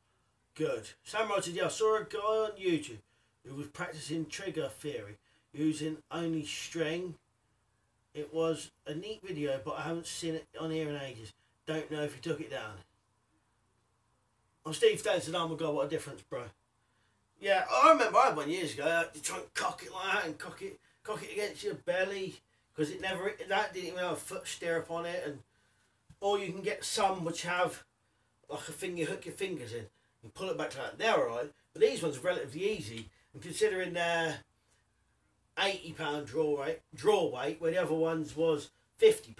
good. Samurai said, yeah, I saw a guy on YouTube who was practicing trigger theory using only string. It was a neat video, but I haven't seen it on here in ages. Don't know if he took it down. Oh, Steve Taylor said, oh my god, what a difference, bro. Yeah, I remember I had one years ago. You try and cock it like that and cock it against your belly, because that didn't even have a foot stirrup on it, and or you can get some which have like a thing you hook your fingers in and pull it back to that. They're alright, but these ones are relatively easy. And considering they're £80 draw weight, where the other ones was £50.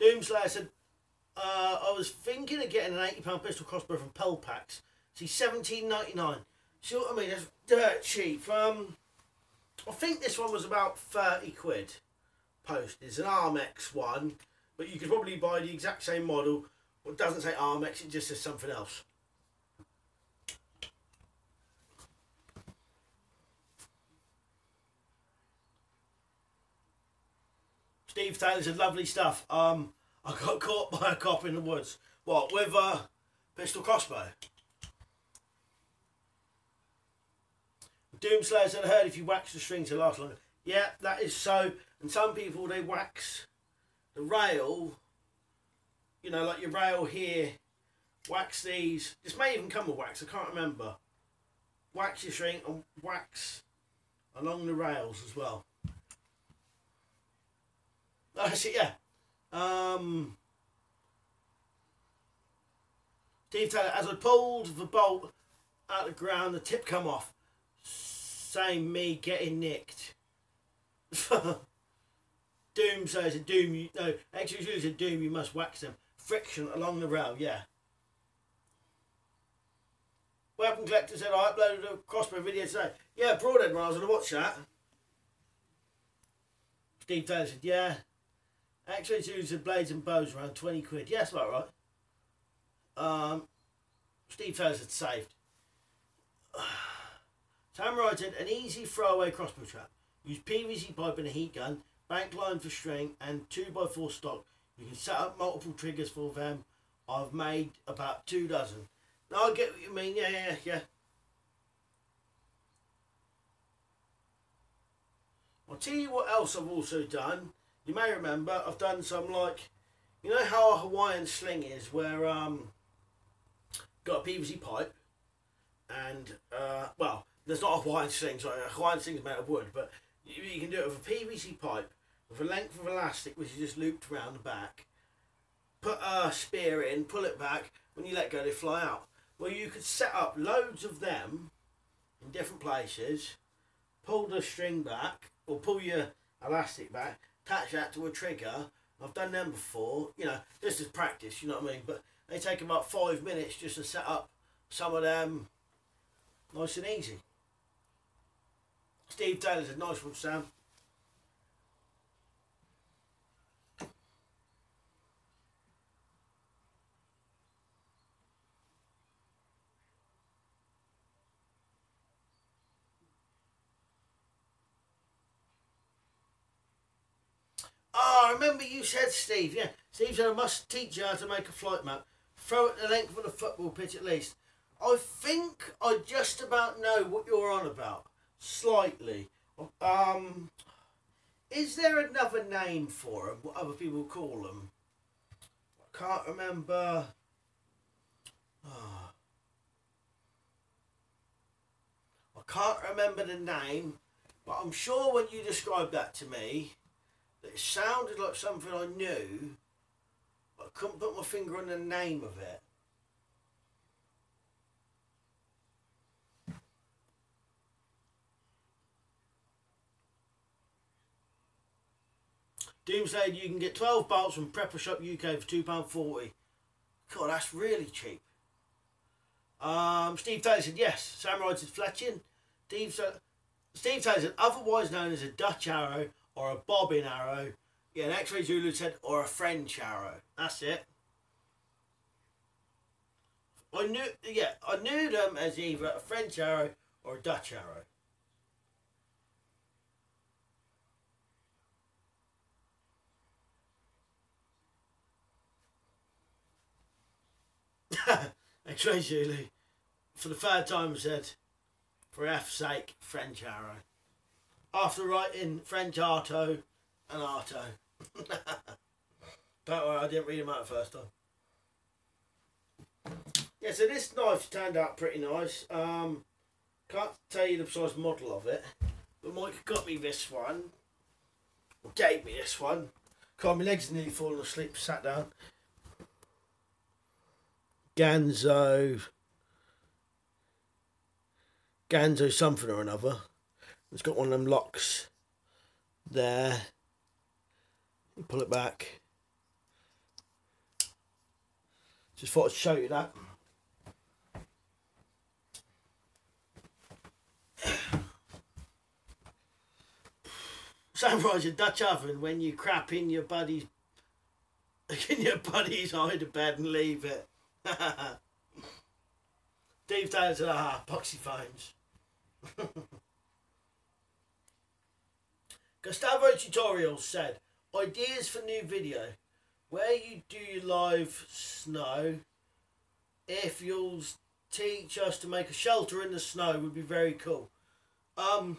Doomslayer said, I was thinking of getting an £80 pistol crossbow from Pelpax. See, $17.99. See what I mean? That's dirt cheap. I think this one was about 30 quid posted. It's an Armex one, but you could probably buy the exact same model. Well, it doesn't say Armex, it just says something else. Steve Taylor said, lovely stuff. I got caught by a cop in the woods. What, with a pistol crossbow? Doomslayer said, I heard if you wax the string to last longer. Yeah, that is so. And some people, they wax the rail, you know, like your rail here, wax these. This may even come with wax, I can't remember. Wax your string and wax along the rails as well. That's it, yeah. Steve Taylor, as I pulled the bolt out of the ground, the tip come off. Same me getting nicked. Doom says a Doom, no, actually said Doom, you must wax them. Friction along the rail, yeah. Weapon Collector said, I uploaded a crossbow video today. Yeah, Broadhead when I was going to watch that. Steve Taylor said, yeah. X-Ray Zulu said blades and bows around 20 quid. Yeah, that's about right. Steve Taylor said saved. Samurai said an easy throwaway crossbow trap. Use PVC pipe and a heat gun, bank line for string, and 2x4 stock. You can set up multiple triggers for them. I've made about 2 dozen. Now I get what you mean. Yeah. I'll tell you what else I've also done. You may remember I've done some, like, you know how a Hawaiian sling is, where got a PVC pipe and well, there's not a Hawaiian sling. Sorry, a Hawaiian sling is made of wood, but you can do it with a PVC pipe with a length of elastic which is just looped around the back. Put a spear in, pull it back. When you let go, they fly out. Well, you could set up loads of them in different places. Pull the string back, or pull your elastic back, attach that to a trigger. I've done them before, you know, this is practice, you know what I mean, but they take about 5 minutes just to set up some of them nice and easy. Steve Taylor said, nice one, Sam. Oh, I remember you said, Steve, yeah. Steve said, I must teach you how to make a flight map. Throw it the length of the football pitch at least. I think I just about know what you're on about. Slightly. Is there another name for them? What other people call them? I can't remember. Oh. I can't remember the name, but I'm sure when you described that to me, it sounded like something I knew, but I couldn't put my finger on the name of it. Doomsday, you can get 12 bolts from Prepper Shop UK for £2.40. God, that's really cheap. Steve Taylor said yes. Samurai said fletching. Steve Taylor said otherwise known as a Dutch arrow or a bobbin arrow. Yeah, an X-Ray Zulu said or a French arrow. That's it. I knew them as either a French arrow or a Dutch arrow. X-Ray Zulu, for the third time, said, for F's sake, French arrow. After writing French Arto and Arto. Don't worry, I didn't read them out the first time. Yeah, so this knife turned out pretty nice. Can't tell you the precise model of it, but Mike got me this one, or gave me this one. God, my legs are nearly falling asleep, sat down. Ganzo something or another. It's got one of them locks there. You pull it back. Just thought I'd show you that. Samurai's a Dutch oven when you crap in your buddy's hide bed and leave it. Steve Taylor said, poxy phones. Gustavo Tutorials said, ideas for new video. Where you do your live snow. If you'll teach us to make a shelter in the snow would be very cool. I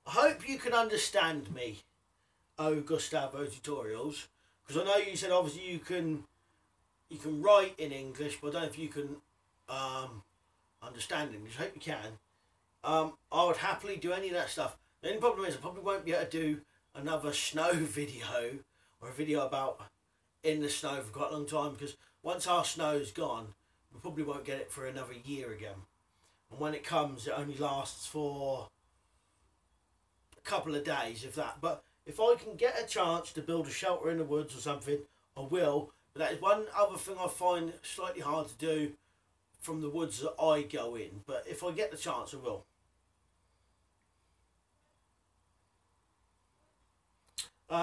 hope you can understand me, Gustavo Tutorials. Because I know you said obviously you can write in English, but I don't know if you can understand English. I hope you can. I would happily do any of that stuff. The only problem is I probably won't be able to do another snow video or a video about in the snow for quite a long time, because once our snow's gone, we probably won't get it for another year again. And when it comes, it only lasts for a couple of days, if that. But if I can get a chance to build a shelter in the woods or something, I will. But that is one other thing I find slightly hard to do from the woods that I go in. But if I get the chance, I will.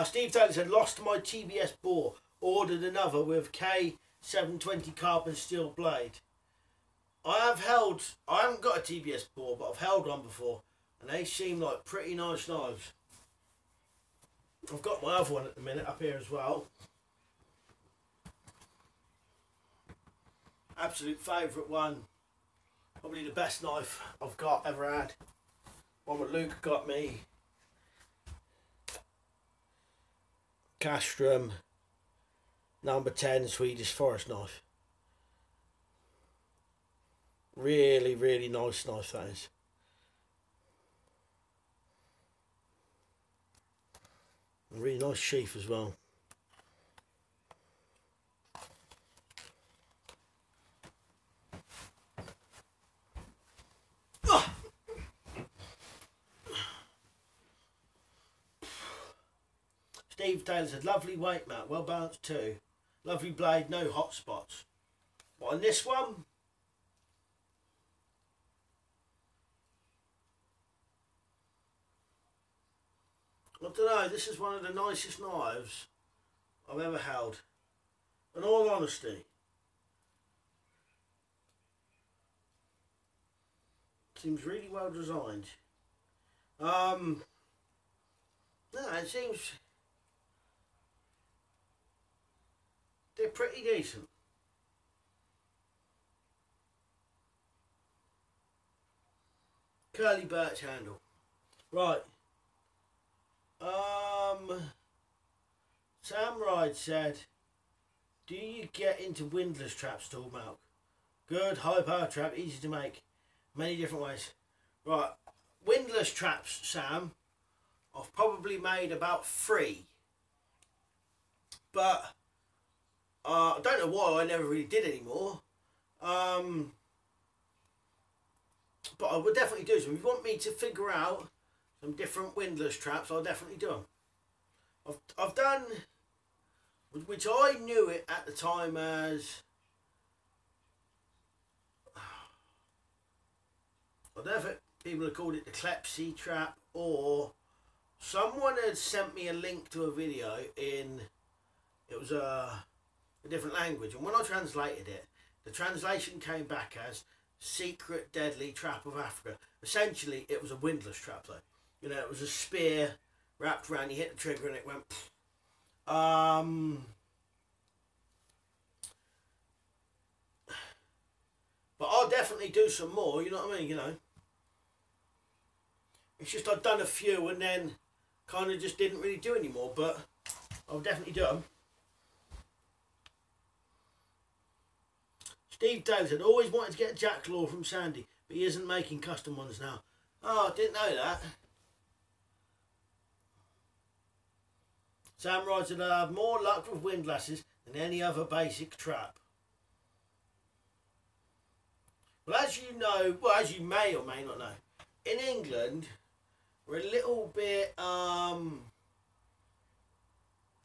Steve Taylor said, lost my TBS bore. Ordered another with K720 carbon steel blade. I haven't got a TBS bore, but I've held one before. And they seem like pretty nice knives. I've got my other one at the minute up here as well. Absolute favourite one. Probably the best knife I've ever had. One that Luke got me. Castrum number 10 Swedish forest knife. Really, really nice knife that is. A really nice sheath as well. Steve Taylor said, lovely weight, Matt, well balanced too. Lovely blade, no hot spots. What, on this one? I don't know, this is one of the nicest knives I've ever held. In all honesty. Seems really well designed. No, it seems they're pretty decent. Curly birch handle. Right. Sam Ride said, do you get into windlass traps at all, Malk? Good, high power trap, easy to make. Many different ways. Right. Windlass traps, Sam. I've probably made about 3. But I don't know why I never really did anymore. But I would definitely do some. If you want me to figure out some different windlass traps, I'll definitely do them. I've done, which I knew it at the time as, I don't know if people have called it the Klepsy trap, or someone had sent me a link to a video in, it was a different language, and when I translated it, the translation came back as Secret Deadly Trap of Africa. Essentially, it was a windlass trap though. You know, it was a spear wrapped around, you hit the trigger and it went but I'll definitely do some more, you know what I mean, you know. It's just I've done a few and then kind of just didn't really do anymore, but I'll definitely do them. Steve Taylor said, always wanted to get a Jacklaw from Sandy, but he isn't making custom ones now. Oh, I didn't know that. Sam writes that I have more luck with windlasses than any other basic trap. Well, as you know, well, as you may or may not know, in England, we're a little bit, some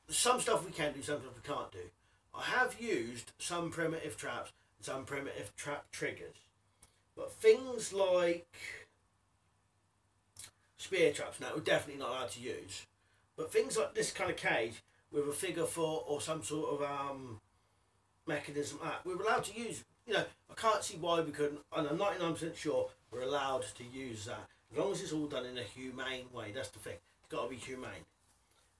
stuff we can do, some stuff we can't do. I have used some primitive traps and some primitive trap triggers. But things like spear traps, now, we're definitely not allowed to use. But things like this kind of cage with a figure 4 or some sort of mechanism, we're allowed to use. You know, I can't see why we couldn't, and I'm 99% sure we're allowed to use that. As long as it's all done in a humane way, that's the thing. It's got to be humane.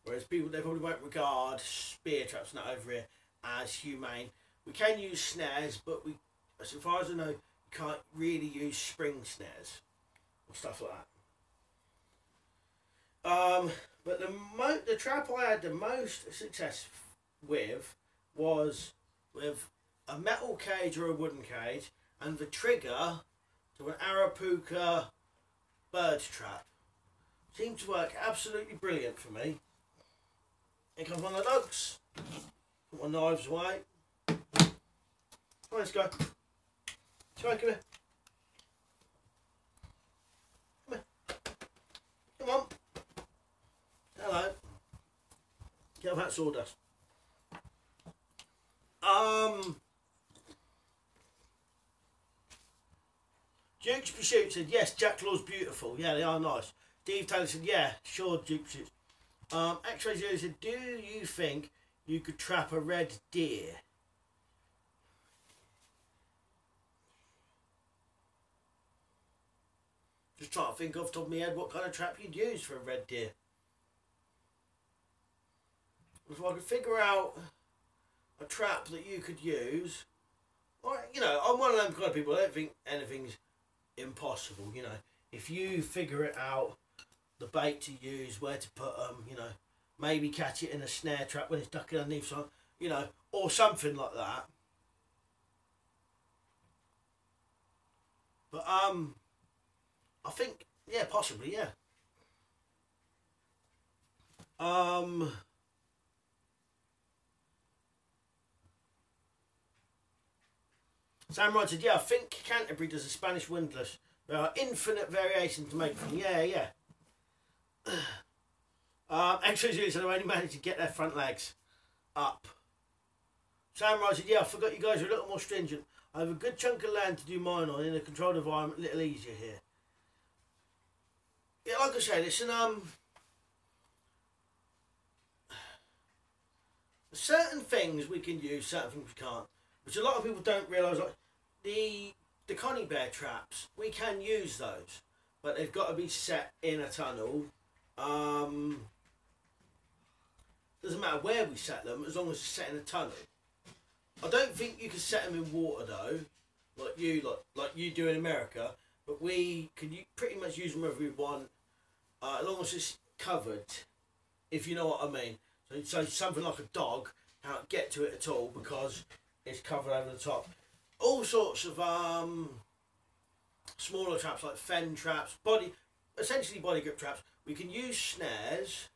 Whereas people, they probably won't regard spear traps now over here as humane. We can use snares, but we, as far as I know, you can't really use spring snares or stuff like that. But the trap I had the most success with was with a metal cage or a wooden cage and the trigger to an Arapuca bird trap. Seemed to work absolutely brilliant for me. Here comes one of the dogs. Put my knives away. Come on, let's go. Come on, come here. Come here. Come on. Hello. Get off that sawdust. Duke's Pursuit said, yes, Jacklaw's beautiful. Yeah, they are nice. Steve Taylor said, yeah, sure, Duke's Pursuit. X-Ray Zero said, do you think you could trap a red deer? Just trying to think off the top of my head what kind of trap you'd use for a red deer. If I could figure out a trap that you could use, or, you know, I'm one of them kind of people, I don't think anything's impossible, you know. If you figure it out, the bait to use, where to put them, you know, maybe catch it in a snare trap when it's ducking underneath something, you know, or something like that. But I think, yeah, possibly, yeah. Sam Rod said, yeah, I think Canterbury does a Spanish windlass. There are infinite variations to make from. Yeah, yeah. X-Ray said, I only managed to get their front legs up. Sam Rod said, yeah, I forgot you guys are a little more stringent. I have a good chunk of land to do mine on in a controlled environment, a little easier here. Yeah, like I said, it's an certain things we can use, certain things we can't, which a lot of people don't realise. Like the Connie Bear traps, we can use those, but they've got to be set in a tunnel. Doesn't matter where we set them, as long as it's set in a tunnel. I don't think you can set them in water though, like you do in America. But we can pretty much use them wherever we want, as long as it's covered, if you know what I mean. So something like a dog can't get to it at all because it's covered over the top. All sorts of smaller traps like fen traps, essentially body grip traps. We can use snares,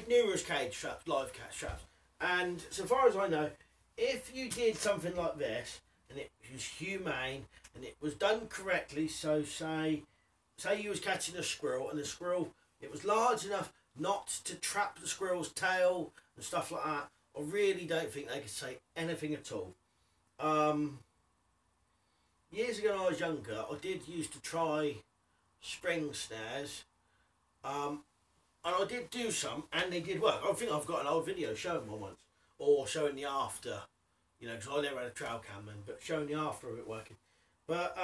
numerous cage traps, live catch traps, and so far as I know, if you did something like this and it was humane and it was done correctly, so say you was catching a squirrel and the squirrel, it was large enough not to trap the squirrel's tail and stuff like that, I really don't think they could say anything at all. Years ago when I was younger, I did used to try spring snares, and I did do some and they did work. I think I've got an old video showing one once, or showing the after, you know, because I never had a trail cam then, but showing the after of it working. But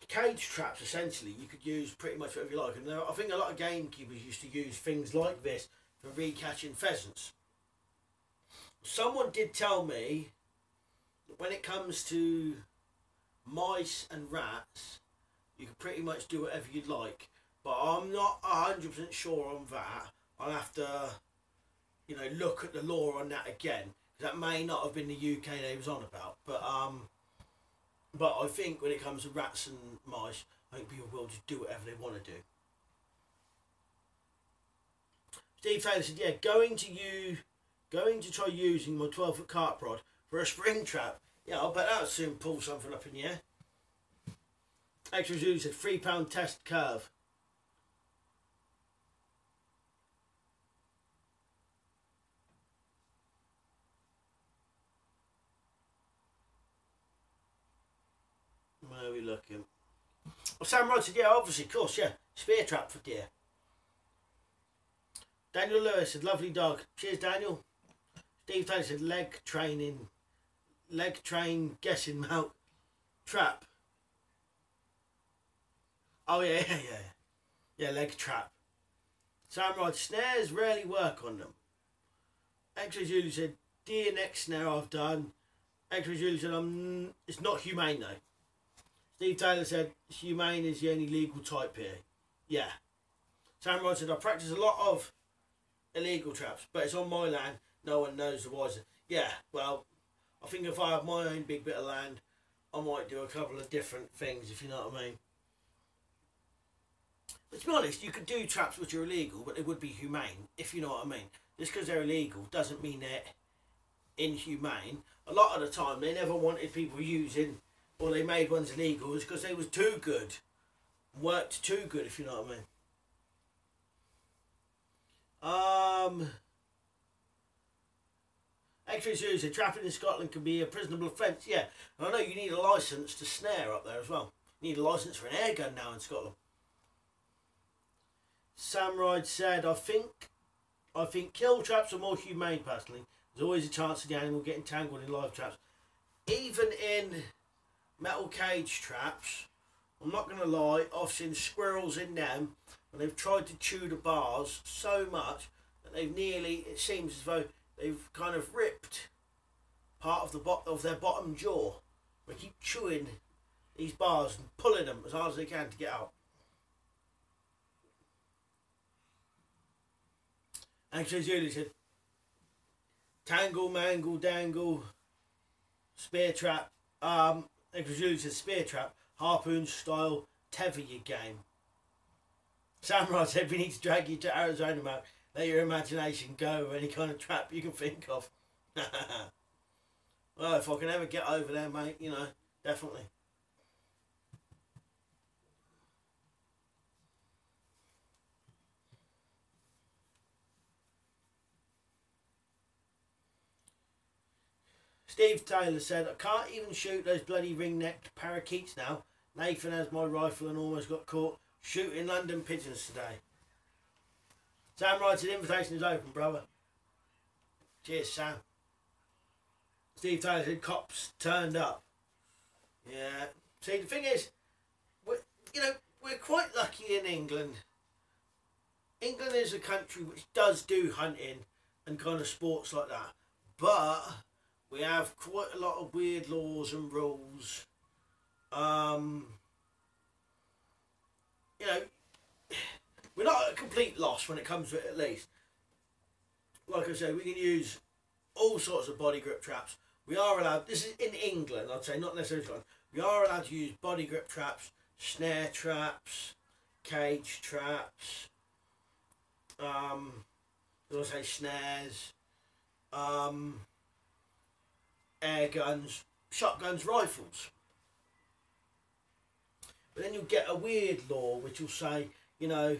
cage traps, essentially, you could use pretty much whatever you like. And I think a lot of gamekeepers used to use things like this for re-catching pheasants. Someone did tell me that when it comes to mice and rats, you can pretty much do whatever you like. But I'm not 100% sure on that. I'll have to, you know, look at the law on that again. That may not have been the UK they was on about. But I think when it comes to rats and mice, I think people will just do whatever they want to do. Steve Taylor said, yeah, going to try using my 12-foot carp rod for a spring trap. Yeah, I'll bet that'll soon pull something up in the air. Extra Zoo said, £3 test curve. Where are we looking? Well, Sam Rod said, yeah, obviously, of course, yeah. Spear trap for deer. Daniel Lewis said, lovely dog. Cheers, Daniel. Steve Taylor said, leg train, guessing mount, trap. Oh, yeah. Yeah, leg trap. Sam Rod, snares rarely work on them. X-Ray Julie said, deer neck snare I've done. X-Ray Julie said, it's not humane though. Steve Taylor said, humane is the only legal type here. Yeah. Sam Rod said, I practice a lot of illegal traps, but it's on my land. No one knows the wiser. Yeah, well, I think if I have my own big bit of land, I might do a couple of different things, if you know what I mean. But to be honest, you could do traps which are illegal, but they would be humane, if you know what I mean. Just because they're illegal doesn't mean they're inhumane. A lot of the time, they never wanted people using, or they made ones illegal, is because they was too good. Worked too good, if you know what I mean. X-Ray said trapping in Scotland can be a prisonable offence. Yeah, and I know you need a licence to snare up there as well. You need a licence for an air gun now in Scotland. Sam Ride said, I think kill traps are more humane personally. There's always a chance of the animal getting tangled in live traps. Even in metal cage traps, I'm not going to lie, I've seen squirrels in them and they've tried to chew the bars so much that they've nearly, it seems as though they've kind of ripped part of their bottom jaw. They keep chewing these bars and pulling them as hard as they can to get out. And so Julie said, tangle, mangle, dangle, spear trap. Julie said spear trap, harpoon style, tether your game. Samurai said we need to drag you to Arizona, mate. Let your imagination go with any kind of trap you can think of. Well, if I can ever get over there, mate, you know, definitely. Steve Taylor said, I can't even shoot those bloody ring-necked parakeets now. Nathan has my rifle and almost got caught shooting London pigeons today. Sam writes, an invitation is open, brother. Cheers, Sam. Steve Taylor said, cops turned up. Yeah. See, the thing is, we're quite lucky in England. England is a country which does do hunting and kind of sports like that. But we have quite a lot of weird laws and rules. We're not at a complete loss when it comes to it, at least. Like I said, we can use all sorts of body grip traps. We are allowed, this is in England, I'd say, not necessarily Scotland. We are allowed to use body grip traps, snare traps, cage traps, snares, air guns, shotguns, rifles. But then you'll get a weird law which will say, because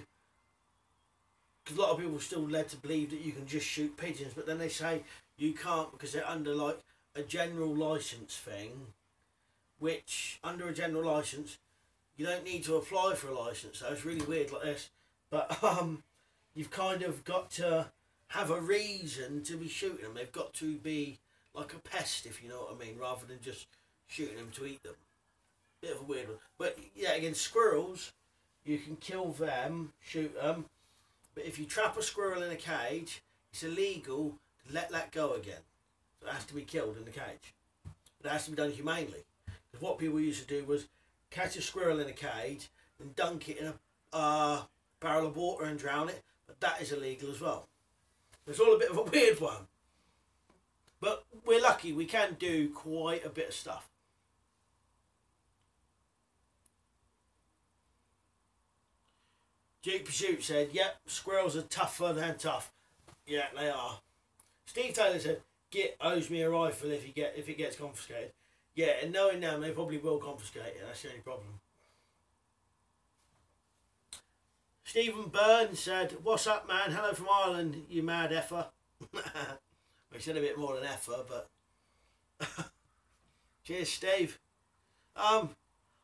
a lot of people are still led to believe that you can just shoot pigeons, but then they say you can't because they're under like a general licence thing, which under a general licence you don't need to apply for a licence. So it's really weird like this. But you've kind of got to have a reason to be shooting them. They've got to be like a pest, if you know what I mean, rather than just shooting them to eat them. Bit of a weird one. But yeah, again, squirrels, you can kill them, shoot them. But if you trap a squirrel in a cage, it's illegal to let that go again. So it has to be killed in the cage. But it has to be done humanely. Because what people used to do was catch a squirrel in a cage and dunk it in a barrel of water and drown it. But that is illegal as well. It's all a bit of a weird one. But we're lucky, we can do quite a bit of stuff. Duke Pursuit said, yep, squirrels are tougher than tough. Yeah, they are. Steve Taylor said, Git owes me a rifle if it gets confiscated. Yeah, and knowing them, they probably will confiscate it. That's the only problem. Stephen Byrne said, what's up, man? Hello from Ireland, you mad effer. He said a bit more than effer, but... Cheers, Steve. I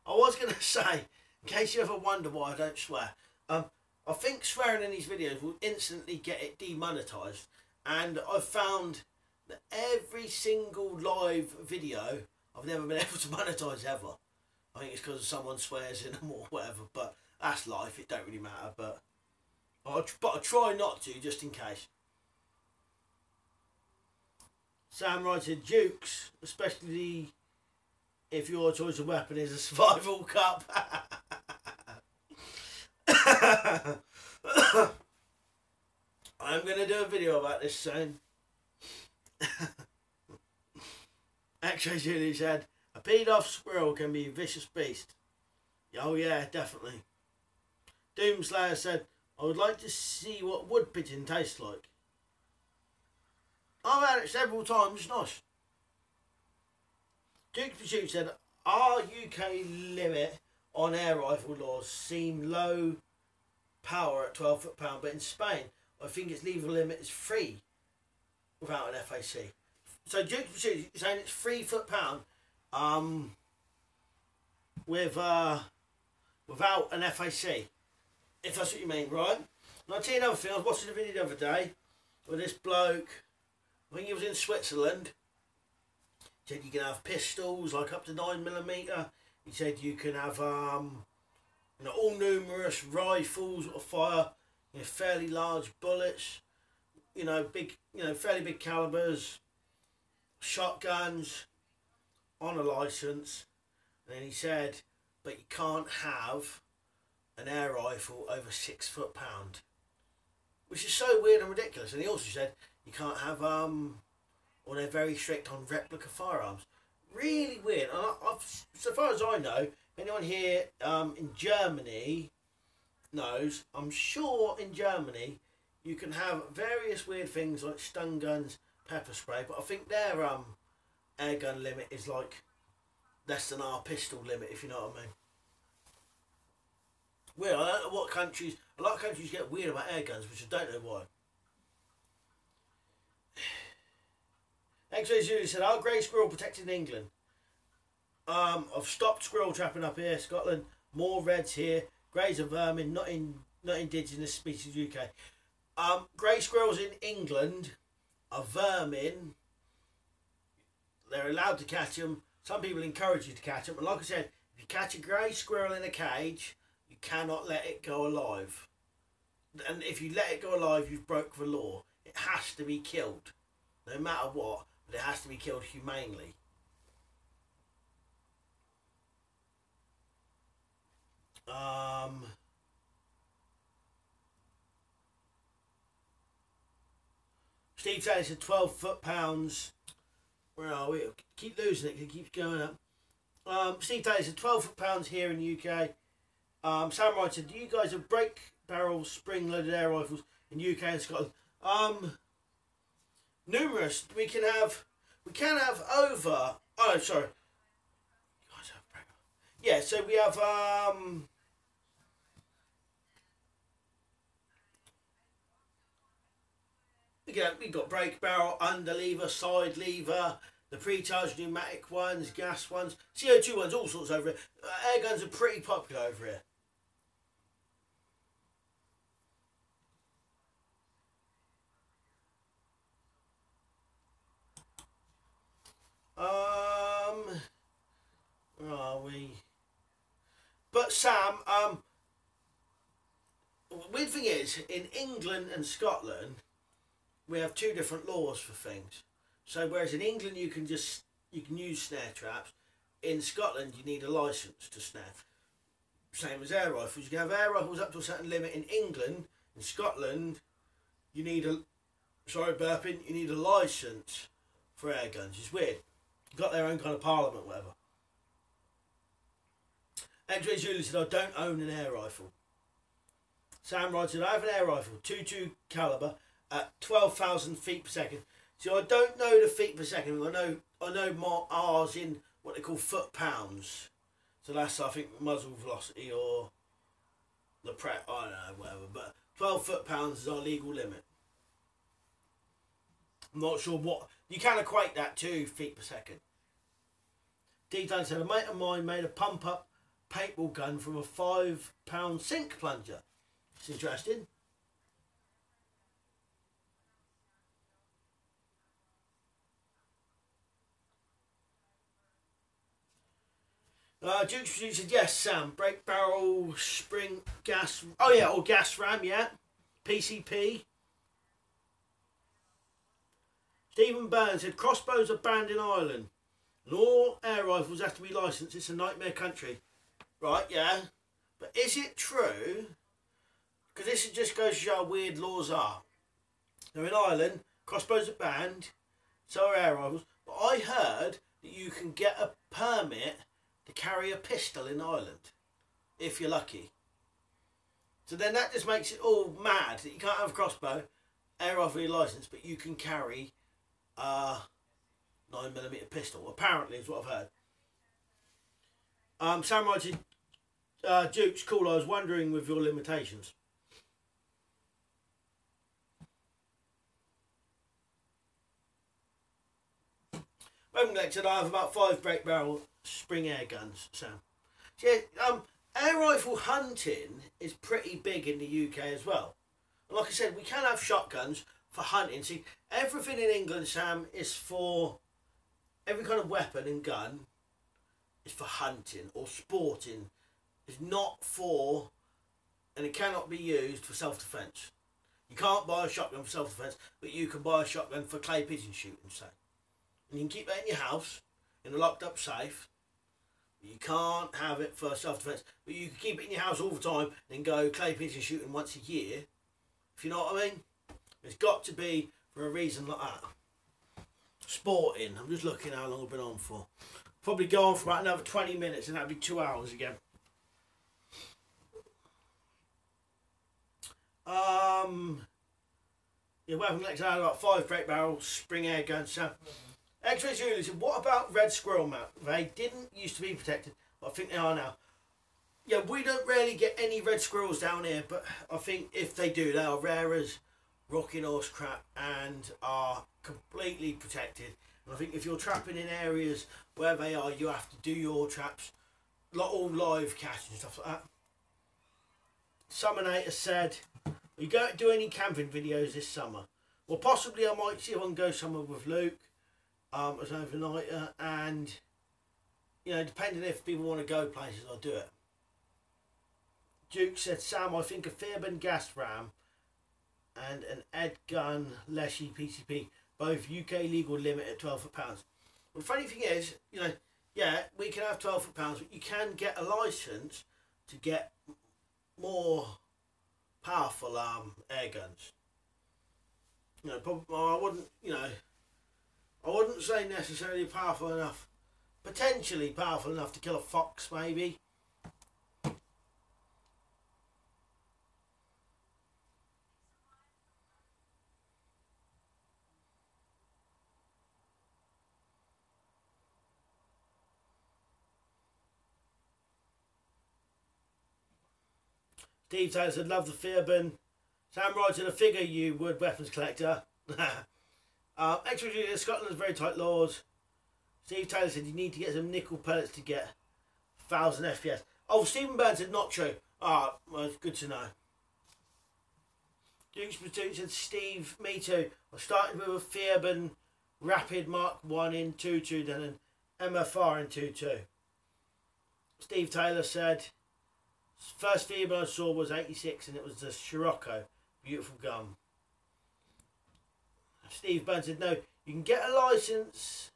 was going to say, in case you ever wonder why I don't swear, I think swearing in these videos will instantly get it demonetised. And I've found that every single live video, I've never been able to monetise ever. I think it's because someone swears in them or whatever, but that's life, it don't really matter. But I try not to, just in case. Sam writes, Dukes, especially if your choice of weapon is a survival cup. I'm going to do a video about this soon. Actually, Julie said, a peed off squirrel can be a vicious beast. Oh yeah, definitely. Doomslayer said, I would like to see what wood pigeon tastes like. I've had it several times, it's nice. Duke Pursuit said, our UK limit on air rifle laws seem low power at 12 foot-pound, but in Spain, I think its legal limit is 3 without an FAC. So Duke Pursuit is saying it's 3 foot-pound. with without an FAC, if that's what you mean, right? And I'll tell you another thing. I was watching a video the other day where this bloke, I think he was in Switzerland, said you can have pistols like up to 9mm. He said you can have you know, all numerous rifles that fire, you know, fairly large bullets, you know, big, you know, fairly big calibers, shotguns on a license. And then he said, but you can't have an air rifle over 6 foot-pound, which is so weird and ridiculous. And he also said you can't have or they're very strict on replica firearms. Really weird. And so far as I know, anyone here in Germany knows, I'm sure in Germany you can have various weird things like stun guns, pepper spray, but I think their air gun limit is like less than our pistol limit, if you know what I mean. Weird. I don't know what countries, a lot of countries get weird about air guns, which I don't know why. X-Ray Zulu said, "Are grey squirrel protected in England?" I've stopped squirrel trapping up here, Scotland. More reds here. Greys are vermin, not indigenous species UK. Grey squirrels in England are vermin. They're allowed to catch them. Some people encourage you to catch them. And like I said, if you catch a grey squirrel in a cage, you cannot let it go alive. And if you let it go alive, you've broke the law. It has to be killed, no matter what. But it has to be killed humanely. Steve Taylor said 12 foot-pounds. Where are we? Keep losing it. It keeps going up. Steve Taylor said 12 foot-pounds here in the UK. Sam Wright said, do you guys have break barrel spring-loaded air rifles in UK and Scotland? Numerous. We can have over. Oh, sorry. Yeah, so we have we've got brake barrel, under lever, side lever, the pre-charged pneumatic ones, gas ones, CO2 ones, all sorts over here. Air guns are pretty popular over here. Where are we? But Sam, weird thing is, in England and Scotland, we have two different laws for things. So whereas in England you can use snare traps, in Scotland you need a license to snare. Same as air rifles. You can have air rifles up to a certain limit in England. In Scotland, you need a you need a license for air guns. It's weird. You've got their own kind of parliament, whatever. X-Ray Zulu said, I don't own an air rifle. Sam Wright said, I have an air rifle, 22 caliber at 12,000 feet per second. So I don't know the feet per second. I know more R's in what they call foot-pounds. So that's, I think, muzzle velocity or the prep, I don't know, whatever. But 12 foot-pounds is our legal limit. I'm not sure what, you can equate that to feet per second. D-Tone said, a mate of mine made a pump-up paintball gun from a 5-pound sink plunger. It's interesting. Duke's said, yes, Sam. Brake barrel, spring, gas. Oh, yeah, or gas ram, yeah. PCP. Stephen Burns said, crossbows are banned in Ireland. And all air rifles have to be licensed. It's a nightmare country. Right, yeah. But is it true? Because this just goes to show how weird laws are. Now, in Ireland, crossbows are banned. So are air rifles. But I heard that you can get a permit to carry a pistol in Ireland, if you're lucky. So then that just makes it all mad that you can't have a crossbow, air rifle licence, but you can carry a 9mm pistol. Apparently, is what I've heard. Sam writes, Duke's cool. I was wondering with your limitations. Roman said, I have about 5 brake barrel spring air guns, Sam. Yeah, air rifle hunting is pretty big in the UK as well. And like I said, we can have shotguns for hunting. See, everything in England, Sam, is for every kind of weapon and gun is for hunting or sporting. It's not for, and it cannot be used for self-defence. You can't buy a shotgun for self-defence, but you can buy a shotgun for clay pigeon shooting, say. And you can keep that in your house, in a locked-up safe. You can't have it for self-defence, but you can keep it in your house all the time and go clay pigeon shooting once a year. If you know what I mean? It's got to be for a reason like that. Sporting. I'm just looking how long I've been on for. Probably go on for about another 20 minutes and that'll be 2 hours again. Yeah, weapon collector had about 5 break barrels, spring air guns. So, X-Ray Julie said, what about red squirrel map? They didn't used to be protected, but I think they are now. Yeah, we don't really get any red squirrels down here, but I think if they do, they are rare as rocking horse crap and are completely protected. And I think if you're trapping in areas where they are, you have to do your traps, like all live catch and stuff like that. Summonator said, are you going to do any camping videos this summer? Well, possibly I might see if I can go somewhere with Luke as an overnighter, and you know, depending if people want to go places, I'll do it. Duke said, Sam, I think a Fairbairn gas ram and an Ed Gun Leshy PCP, both UK legal limit at £12 foot pounds. Well, the funny thing is, you know, yeah, we can have 12 foot pounds, but you can get a license to get more powerful air guns. You know, probably, I wouldn't, you know, I wouldn't say necessarily powerful enough, potentially powerful enough to kill a fox, maybe. Steve Taylor said, love the Fairbairn. Sam writes in a figure you would, weapons collector. X-Ray Scotland has very tight laws. Steve Taylor said you need to get some nickel pellets to get 1,000 FPS. Oh, Stephen Burns said not true. Ah, well, it's good to know. Duke's Platoon said, Steve, me too. I started with a Fairbairn Rapid Mark 1 in 2.2, then an MFR in 2.2. Steve Taylor said, first Fairbairn I saw was 86 and it was the Scirocco. Beautiful gun. Steve Burns said, no, you can get a license.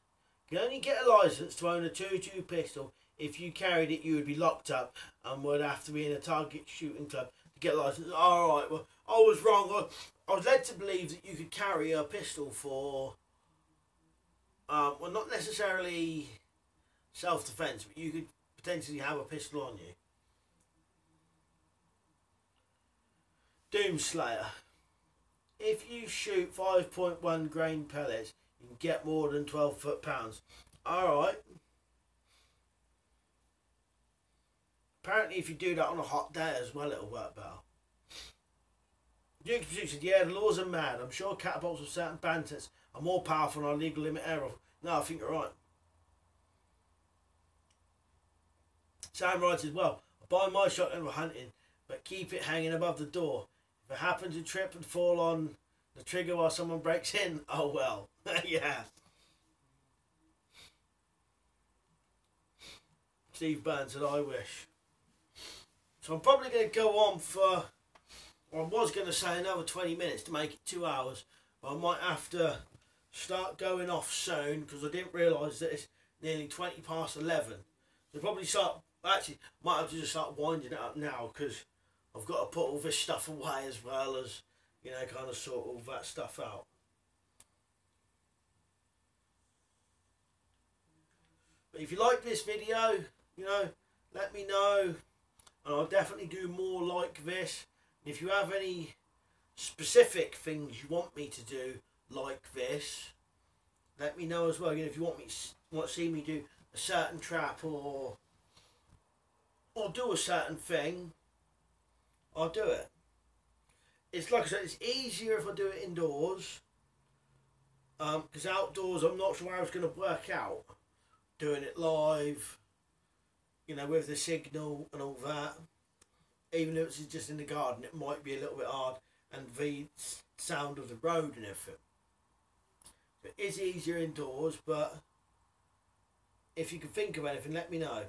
You can only get a license to own a 2.2 pistol. If you carried it, you would be locked up and would have to be in a target shooting club to get a license. Alright, well, I was wrong. I was led to believe that you could carry a pistol for, well, not necessarily self-defense, but you could potentially have a pistol on you. Doomslayer. If you shoot 5.1 grain pellets, you can get more than 12 foot pounds. Alright. Apparently if you do that on a hot day as well, it'll work better. Duke's Pursuit said, yeah, the laws are mad. I'm sure catapults with certain bandits are more powerful than our legal limit error. No, I think you're right. Sam writes as well, I buy my shotgun for hunting, but keep it hanging above the door. If it happens to trip and fall on the trigger while someone breaks in, oh well. Yeah. Steve Burns said, I wish. So I'm probably going to go on for, or I was going to say another 20 minutes to make it 2 hours. But I might have to start going off soon because I didn't realise that it's nearly 20 past 11. So probably start, actually, might have to just start winding it up now because I've got to put all this stuff away as well as, you know, kind of sort all that stuff out. But if you like this video, you know, let me know. And I'll definitely do more like this. And if you have any specific things you want me to do like this, let me know as well. You know, if you want to see me do a certain trap or do a certain thing, I'll do it. It's like I said, it's easier if I do it indoors. Because outdoors, I'm not sure how it's going to work out. Doing it live. you know, with the signal and all that. Even if it's just in the garden, it might be a little bit hard, and the sound of the road and everything. It is easier indoors, but if you can think of anything, let me know.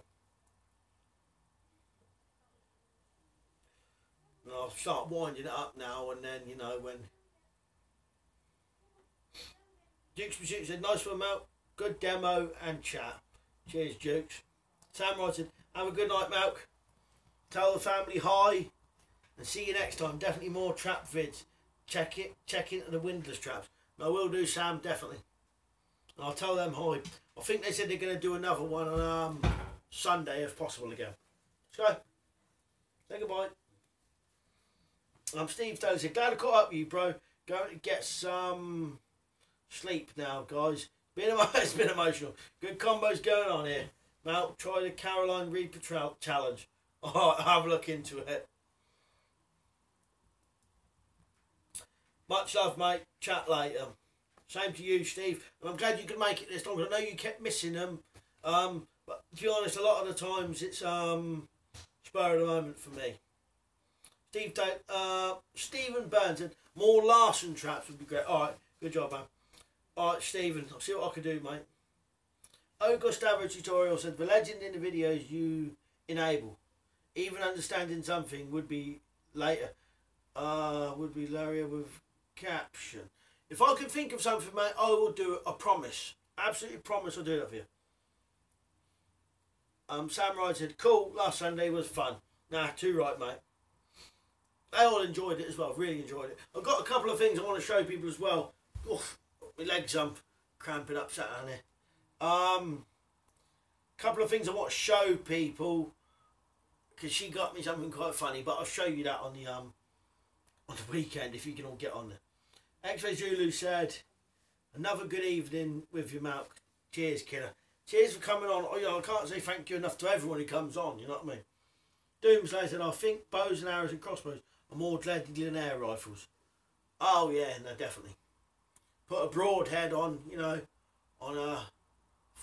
And I'll start winding it up now, and then, you know, when... Dukes Pursuit said, nice one, Mel. Good demo and chat. Cheers, Dukes. Samurai said, have a good night, Malk. Tell the family hi. And see you next time. Definitely more trap vids. Check into the windlass traps. I will do, Sam, definitely. And I'll tell them hi. I think they said they're going to do another one on Sunday, if possible, again. So, say goodbye. Steve Taylor said, glad I caught up with you, bro. Going to get some sleep now, guys. It's been emotional. Good combos going on here. Now, try the Caroline Reaper challenge. I'll have a look into it. Much love, mate. Chat later. Same to you, Steve. And I'm glad you could make it this long. I know you kept missing them. But to be honest, a lot of the times it's spur of the moment for me. Stephen Burns said, more Larson traps would be great. Alright, good job, man. Alright, Stephen, I'll see what I can do, mate. Gustavo Tutorial said, the legend in the videos you enable. Even understanding something would be later. Would be Laria with caption. If I can think of something, mate, I will do it. I promise. Absolutely promise I'll do that for you. Samurai said, cool, last Sunday was fun. Nah, too right, mate. They all enjoyed it as well, really enjoyed it. I've got a couple of things I want to show people as well. Oof, my legs cramping up sat down here. Couple of things I want to show people, because she got me something quite funny, but I'll show you that on the weekend if you can all get on there. X-Ray Zulu said, another good evening with your mouth. Cheers, killer. Cheers for coming on. You know, I can't say thank you enough to everyone who comes on, you know what I mean? Doomslayer said, I think bows and arrows and crossbows are more deadly than air rifles. Oh yeah, no, definitely. Put a broadhead on, you know, on a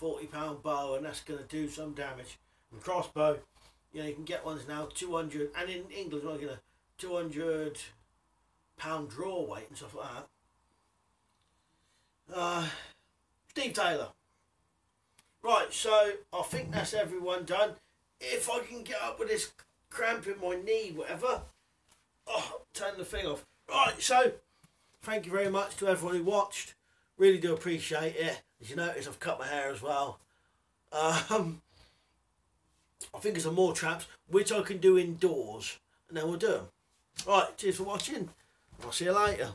40-pound bow, and that's going to do some damage. And crossbow, you know, you can get ones now 200, and in England, like, you know, 200-pound draw weight and stuff like that. Steve Taylor. Right, so I think that's everyone done. If I can get up with this cramp in my knee, whatever, turn the thing off. Right, so thank you very much to everyone who watched. Really do appreciate it. As you notice, I've cut my hair as well. I think there's some more traps which I can do indoors, and then we'll do them. Right, cheers for watching. I'll see you later.